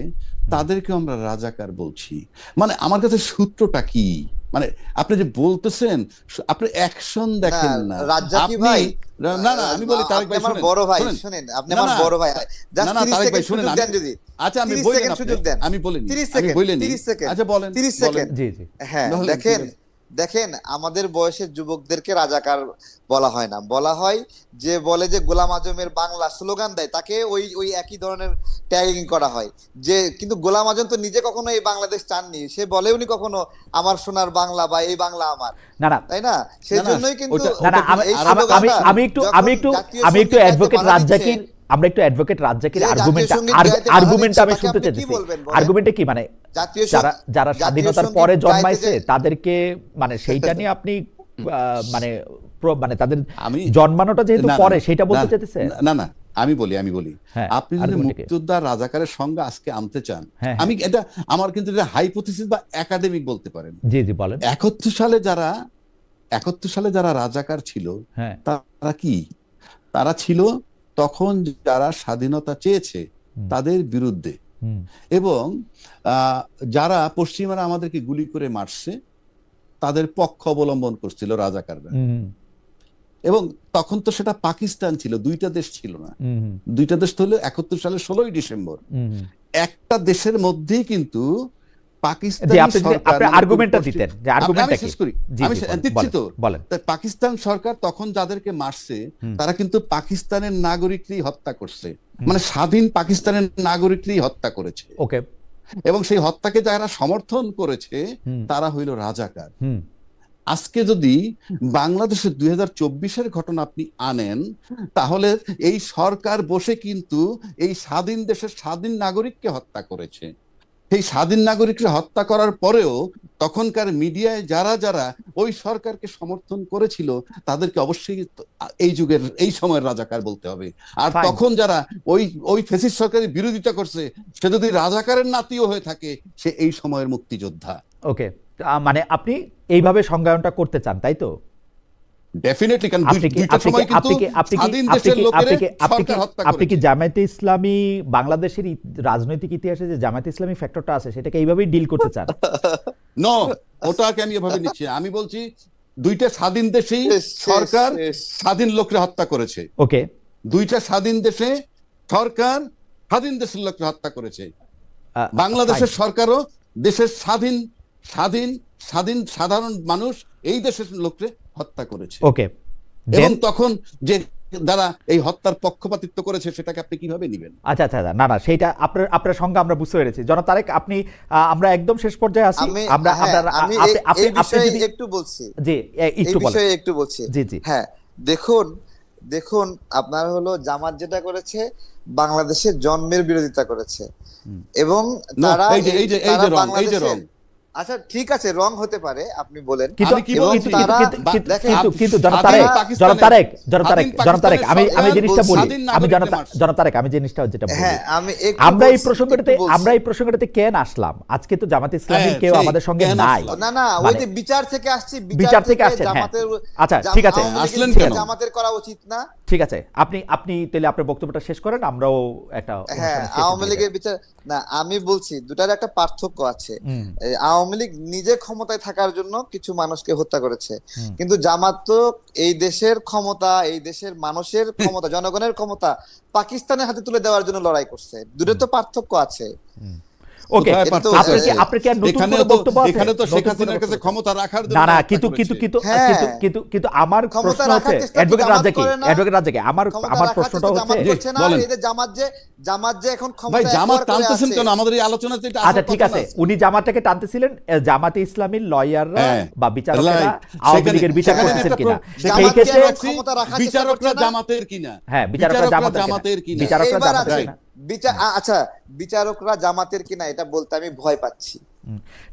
তাদেরকে আমরা রাজাকার বলছি। মানে আমার কাছে সূত্রটা কি? মানে আপনি যে বলতেছেন, আপনি অ্যাকশন দেখেন না। রাজ্জাকি আপনি ভাই, না না, আমি বলি তারেক আপনি ভাই আমার শুনেন, বড় ভাই, শুনেন। শুনেন, আপনি না, আমার না, বড় ভাই, জাস্ট না, 30 তারেক ভাই সেকেন্ড শুনেন, সুযোগ দেন যদি। আচ্ছা আমি 30 বলেন, সেকেন্ড সুযোগ দেন। আমি বলিনি, 30 আমি সেকেন্ড, বলিনি। 30 সেকেন্ড, আচ্ছা বলেন, 30 সেকেন্ড। জি জি হ্যাঁ, বলেন, দেখেন ঠিক আছে। দেখেন আমাদের বয়সের যুবকদেরকে রাজাকার বলা হয় না, বলা হয় যে বলে যে গোলাম আজমের বাংলা স্লোগান দেয় তাকে ওই ওই একই ধরনের ট্যাগিং করা হয়। যে কিন্তু গোলাম আজম তো নিজে কখনো এই বাংলাদেশ চাননি, সে বলেওনি কখনো আমার সোনার বাংলা বা এই বাংলা আমার, না না তাই না? সেই না, না, জন্যই কিন্তু না না, এই আমি স্লোগানটা আমি একটু যখন আমি একটু জাতীয় আমি একটু সঙ্গীত গাইতে অ্যাডভোকেট বাধা রাজ্জাকির, দিচ্ছে, আমরা একটু অ্যাডভোকেট রাজ্জাকির যে জাতীয় সঙ্গীত গাইতে বাধা আর্গুমেন্টটা আমি দিচ্ছে, শুনতে তাকে আপনি কি চাইতেছি। বলবেন বলেন? আর্গুমেন্টে কি মানে জাতীয় যারা যারা জাতীয় স্বাধীনতার সঙ্গীত পরে গাইতে জন্মাইছে যে তাদেরকে, মানে সেইটা নিয়ে আপনি মানে মানে তাদের আমি জন্মানোটা যেহেতু না, না, পরে সেটা বলতে না, চাইতেছে। না না, আমি বলি হ্যাঁ, আপনি যদি argument কি? মুক্তিযোদ্ধা রাজাকারের সঙ্গে আজকে আনতে চান, হ্যাঁ, আমি এটা আমার কিন্তু এটা হাইপোথিসিস বা একাডেমিক বলতে পারেন। জি জি বলেন। 71 সালে যারা রাজাকার ছিল হ্যাঁ তারা কি? তারা ছিল তখন যারা স্বাধীনতা চেয়েছে তাদের বিরুদ্ধে, এবং যারা পশ্চিমারা আমাদেরকে গুলি করে মারছে তাদের পক্ষ অবলম্বন করছিল রাজাকাররা। এবং তখন তো সেটা পাকিস্তান ছিল, দুইটা দেশ ছিল না। দুইটা দেশ তো হলো 71 সালের 16ই ডিসেম্বর। একটা দেশের মধ্যেই কিন্তু পাকিস্তান সরকার তখন যাদেরকে মারছে তারা কিন্তু পাকিস্তানের নাগরিকই হত্যা করছে, মানে স্বাধীন পাকিস্তানের নাগরিকই হত্যা করেছে। এবং সেই হত্যাকে যারা সমর্থন করেছে তারা হইল রাজাকার। আজকে যদি বাংলাদেশের 2024-এর ঘটনা আপনি আনেন, তাহলে এই সরকার বসে কিন্তু এই স্বাধীন দেশের স্বাধীন নাগরিককে হত্যা করেছে। সেই স্বাধীন নাগরিককে হত্যা করার পরেও তখনকার মিডিয়ায় যারা যারা ওই সরকারকে সমর্থন করেছিল তাদেরকে অবশ্যই এই যুগের এই সময়ের রাজাকার বলতে হবে। আর তখন যারা ওই ফ্যাসিস্ট সরকারের বিরোধিতা করছে, সে যদি রাজাকারের নাতিও হয়ে থাকে, সে এই সময়ের মুক্তিযোদ্ধা। ওকে, মানে আপনি এইভাবে সংজ্ঞায়নটা করতে চান, তাই তো? ডেফিনেটলি, কারণ দুইটা সময় কিন্তু স্বাধীন দেশের লোকেরা সরকার হত্যা করেছে। আপনি কি জামায়াতে ইসলামী বাংলাদেশের রাজনৈতিক ইতিহাসে যে জামায়াতে ইসলামী ফ্যাক্টরটা আছে সেটাকে এইভাবেই ডিল করতে চান? নো, ওটাকে আমি এভাবে নিচ্ছি। আমি বলছি দুইটা স্বাধীন দেশেই সরকার স্বাধীন লোকরা হত্যা করেছে। ওকে, দুইটা স্বাধীন দেশে সরকার স্বাধীন দেশের লোকরা হত্যা করেছে। বাংলাদেশের সরকারও দেশের স্বাধীন স্বাধীন স্বাধীন সাধারণ মানুষ এই দেশের লোককে হত্যা করেছে। ওকে, এবং তখন যে যারা এই হত্যার পক্ষপাতিত্ব করেছে সেটাকে আপনি কিভাবে নেবেন? আচ্ছা আচ্ছা, না না, সেইটা আপনার সংজ্ঞা আমরা বুঝতে পেরেছি। জনাব তারেক, আপনি আমরা একদম শেষ পর্যায়ে আছি। আমরা আপনি যদি একটু বলছি, জি একটু বলেন, একটু বলছি। জি জি, হ্যাঁ, দেখুন আপনার হলো জামাত যেটা করেছে বাংলাদেশের জন্মের বিরোধিতা করেছে, এবং তারা বাংলাদেশের, আচ্ছা ঠিক আছে, রং হতে পারে আপনি বলেন, কিন্তু জনাব তারেক আমি জিনিসটা বলি, জনাব তারেক আমি জিনিসটা যেটা বলি, আমরা এই প্রসঙ্গটাতে কেন আসলাম? আজকে তো জামাত ইসলামীর কেউ আমাদের সঙ্গে নাই। না না, ওই যে বিচার থেকে আসছি, বিচার থেকে আসছে। আচ্ছা ঠিক আছে, আসলেন জামাতের করা উচিত না। ঠিক আছে, আপনি তাহলে আপনার বক্তব্যটা শেষ করেন, আমরাও একটা। হ্যাঁ, আওয়ামী লীগের বিচার না, আমি বলছি দুটার একটা পার্থক্য আছে। আওয়ামী লীগ নিজে ক্ষমতায় থাকার জন্য কিছু মানুষকে হত্যা করেছে, কিন্তু জামাত তো এই দেশের ক্ষমতা, এই দেশের মানুষের ক্ষমতা, জনগণের ক্ষমতা পাকিস্তানের হাতে তুলে দেওয়ার জন্য লড়াই করছে। দুটোর তো পার্থক্য আছে। ওকে, আপনি কি নতুন কোনো বক্তব্য আছে? এখানে তো শেখ হাসিনার কাছে ক্ষমতা রাখার জন্য না না, কিন্তু আমার প্রশ্ন হচ্ছে অ্যাডভোকেট রাজ্জাকে, আমার প্রশ্নটা হচ্ছে, বলেন এই যে জামাত যে এখন ক্ষমতা, জামাত টানতেছেন কেন আমাদের এই আলোচনাতে? আচ্ছা ঠিক আছে, উনি জামাতটাকে টানতেছিলেন, জামাতে ইসলামীর লয়াররা বা বিচারকরা আওয়ামী লীগের বিচার করতেছেন কিনা, সেই ক্ষেত্রে বিচারকরা জামাতের কিনা? হ্যাঁ, বিচারকরা জামাতের কিনা, বিচারকরা জামাতের কিনা? আচ্ছা, বিচারকরা জামাতের কিনা এটা বলতে আমি ভয় পাচ্ছি।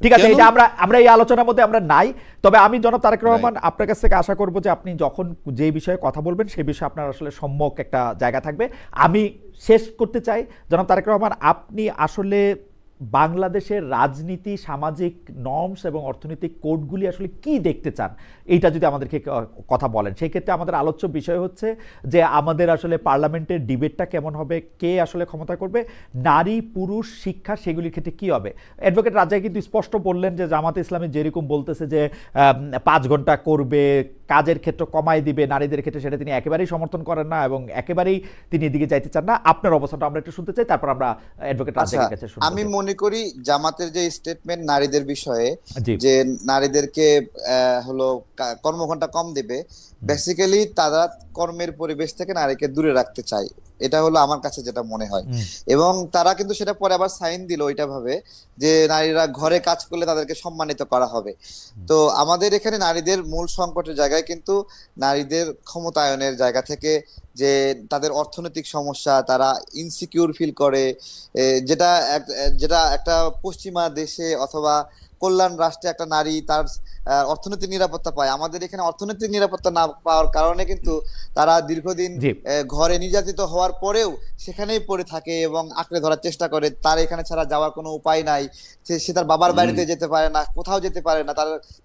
ঠিক আছে, এটা আমরা এই আলোচনার মধ্যে আমরা নাই। তবে আমি জনাব তারেক রহমান আপনার কাছ থেকে আশা করব যে আপনি যখন যে বিষয়ে কথা বলবেন সেই বিষয়ে আপনার আসলে সম্যক একটা জায়গা থাকবে। আমি শেষ করতে চাই, জনাব তারেক রহমান, আপনি আসলে বাংলাদেশের রাজনীতি, সামাজিক নর্মস এবং অর্থনৈতিক কোডগুলি আসলে কি দেখতে চান, এইটা যদি আমাদেরকে কথা বলেন। সেই ক্ষেত্রে আমাদের আলোচ্য বিষয় হচ্ছে যে আমাদের আসলে পার্লামেন্টের ডিবেটটা কেমন হবে, কে আসলে ক্ষমতা করবে, নারী পুরুষ শিক্ষা সেগুলির ক্ষেত্রে কি হবে। অ্যাডভোকেট রাজ্জাক কিন্তু স্পষ্ট বললেন যে জামাতে ইসলামী যেরকম বলতেছে যে 5 ঘন্টা করবে, কাজের ক্ষেত্র কমাই দিবে, নারীদের ক্ষেত্রে সেটা তিনি একেবারেই সমর্থন করেন না এবং একেবারেই তিনি এদিকে যাইতে চান না। আপনার অবস্থানটা আমরা একটু শুনতে চাই, তারপর আমরা অ্যাডভোকেট রাজ্জাকের কাছে শুনবো। আমি মনে করি জামাতের যে স্টেটমেন্ট নারীদের বিষয়ে, যে নারীদেরকে হলো কর্মঘণ্টা কম দিবে, বেসিক্যালি তারা কর্মের পরিবেশ থেকে নারীকে দূরে রাখতে চায়, এটা হলো আমার কাছে যেটা মনে হয়। এবং তারা কিন্তু সেটা পরে আবার সাইন দিল ওইটা ভাবে যে নারীরা ঘরে কাজ করলে তাদেরকে সম্মানিত করা হবে। তো আমাদের এখানে নারীদের মূল সংকটের জায়গায় কিন্তু নারীদের ক্ষমতায়নের জায়গা থেকে, যে তাদের অর্থনৈতিক সমস্যা, তারা ইনসিকিউর ফিল করে, যেটা একটা পশ্চিমা দেশে অথবা কল্যাণ রাষ্ট্রে একটা নারী তার অর্থনৈতিক নিরাপত্তা পায়। আমাদের এখানে অর্থনৈতিক নিরাপত্তা না পাওয়ার কারণে কিন্তু তারা দীর্ঘদিন ঘরে নির্যাতিত হওয়ার পরেও সেখানেই পড়ে থাকে এবং আঁকড়ে ধরার চেষ্টা করে। তার এখানে ছাড়া যাওয়ার কোনো উপায় নাই, সে তার বাবার বাড়িতে যেতে পারে না, কোথাও যেতে পারে না,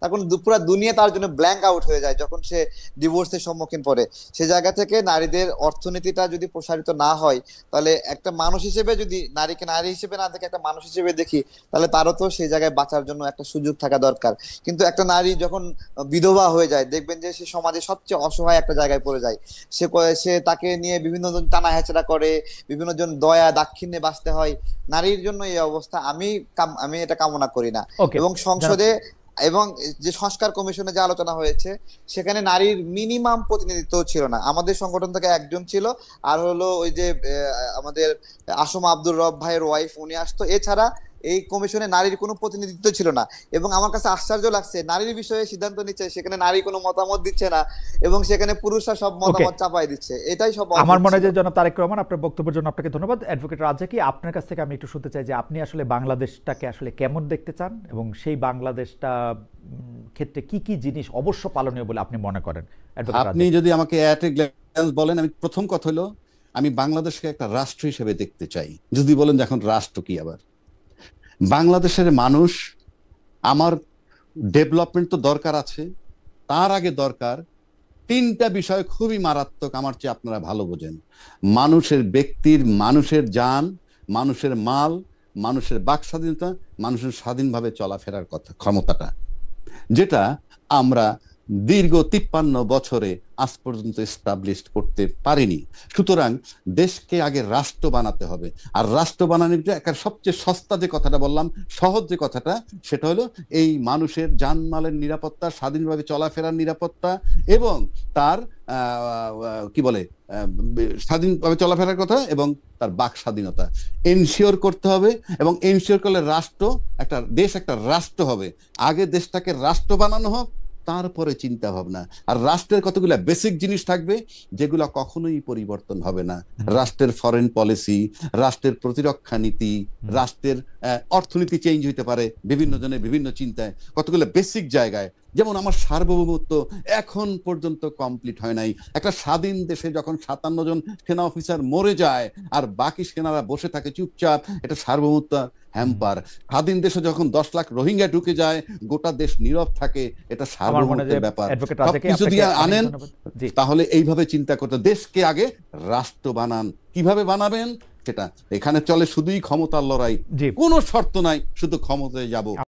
তার কোনো পুরো দুনিয়া তার জন্য ব্ল্যাঙ্ক আউট হয়ে যায় যখন সে ডিভোর্সের সম্মুখীন পড়ে। সে জায়গা থেকে নারীদের নারীদের অর্থনীতিটা যদি প্রসারিত না হয়, তাহলে একটা মানুষ হিসেবে যদি নারীকে নারী হিসেবে না দেখে একটা মানুষ হিসেবে দেখি, তাহলে তারও তো সেই জায়গায় বাঁচার জন্য একটা সুযোগ থাকা দরকার। কিন্তু একটা নারী যখন বিধবা হয়ে যায়, দেখবেন যে সে সমাজে সবচেয়ে অসহায় একটা জায়গায় পড়ে যায়। সে তাকে নিয়ে বিভিন্ন জন টানা হেচড়া করে, বিভিন্ন জন দয়া দাক্ষিণ্যে বাঁচতে হয়। নারীর জন্য এই অবস্থা আমি এটা কামনা করি না। ওকে, এবং জনাব, সংসদে এবং যে সংস্কার কমিশনে যে আলোচনা হয়েছে, সেখানে নারীর মিনিমাম প্রতিনিধিত্ব ছিল না। আমাদের সংগঠন থেকে একজন ছিল, আর হলো ওই যে আমাদের আসম আব্দুর রব ভাইয়ের ওয়াইফ, উনি আসতো। এছাড়া এই কমিশনে নারীর কোনো প্রতিনিধিত্ব ছিল না। এবং আমার কাছে আশ্চর্য লাগছে, নারীর বিষয়ে সিদ্ধান্ত নিচ্ছে, সেখানে নারী কোনো মতামত দিচ্ছে না, এবং সেখানে পুরুষরা সব ওকে, মতামত চাপাই দিচ্ছে। এটাই সব আমার অদ্ভুত মনে হয় ছিল। যে জনাব তারেক রহমান, আপনার বক্তব্যের জন্য আপনাকে ধন্যবাদ। অ্যাডভোকেট রাজ্জাকি, আপনার কাছ থেকে আমি একটু শুনতে চাই যে আপনি আসলে বাংলাদেশটাকে আসলে কেমন দেখতে চান, এবং সেই বাংলাদেশটা ক্ষেত্রে কি কি জিনিস অবশ্য পালনীয় বলে আপনি মনে করেন। অ্যাডভোকেট আপনি রাজ্জাকি। যদি আমাকে অ্যাট এ গ্ল্যান্স বলেন, আমি প্রথম কথা হলো আমি বাংলাদেশকে একটা রাষ্ট্র হিসেবে দেখতে চাই। যদি বলেন যে এখন রাষ্ট্র কি, আবার বাংলাদেশের মানুষ, আমার ডেভেলপমেন্ট তো দরকার আছে, তার আগে দরকার তিনটা বিষয় খুবই মারাত্মক, আমার চেয়ে আপনারা ভালো বোঝেন। মানুষের ব্যক্তির, মানুষের জান, মানুষের মাল, মানুষের বাক স্বাধীনতা, মানুষের স্বাধীনভাবে চলাফেরার কথা ক্ষমতাটা, যেটা আমরা দীর্ঘ 53 বছরে আজ পর্যন্ত এস্টাবলিশ করতে পারিনি। সুতরাং দেশকে আগে রাষ্ট্র বানাতে হবে। আর রাষ্ট্র বানানোর যে একটা সবচেয়ে সস্তা যে কথাটা বললাম, সহজ যে কথাটা, সেটা হলো এই মানুষের জানমালের নিরাপত্তা, স্বাধীনভাবে চলাফেরার নিরাপত্তা, এবং তার কি বলে স্বাধীনভাবে চলাফেরার কথা, এবং তার বাক স্বাধীনতা এনশিওর করতে হবে। এবং এনশিওর করলে রাষ্ট্র, একটা দেশ একটা রাষ্ট্র হবে। আগে দেশটাকে রাষ্ট্র বানানো হোক, তারপরে চিন্তা ভাবনা। আর রাষ্ট্রের কতগুলো বেসিক জিনিস থাকবে যেগুলো কখনোই পরিবর্তন হবে না। রাষ্ট্রের ফরেন পলিসি, রাষ্ট্রের প্রতিরক্ষা নীতি, রাষ্ট্রের অর্থনীতি চেঞ্জ হইতে পারে বিভিন্ন জনের বিভিন্ন চিন্তায়, কতগুলো বেসিক জায়গায়। যেমন আমার সার্বভৌমত্ব এখন পর্যন্ত কমপ্লিট হয় নাই। একটা স্বাধীন দেশে যখন 57 জন সেনা অফিসার মরে যায় আর বাকি সেনারা বসে থাকে চুপচাপ, এটা সার্বভৌমত্ব হ্যাম্পার। স্বাধীন দেশে যখন 10 লাখ রোহিঙ্গা ঢুকে যায়, গোটা দেশ নীরব থাকে, এটা আমার মনে হয় যে সার্বভৌমত্বের ব্যাপার। অ্যাডভোকেট রাজ্জাকি, সবকিছু আপনাকে দিয়ে অনেক আনেন, ধন্যবাদ। জি, তাহলে এইভাবে চিন্তা করতে, দেশকে আগে রাষ্ট্র বানান। কিভাবে বানাবেন সেটা এখানে চলে শুধুই ক্ষমতার লড়াই, জি। কোনো শর্ত নাই, শুধু ক্ষমতায় যাব।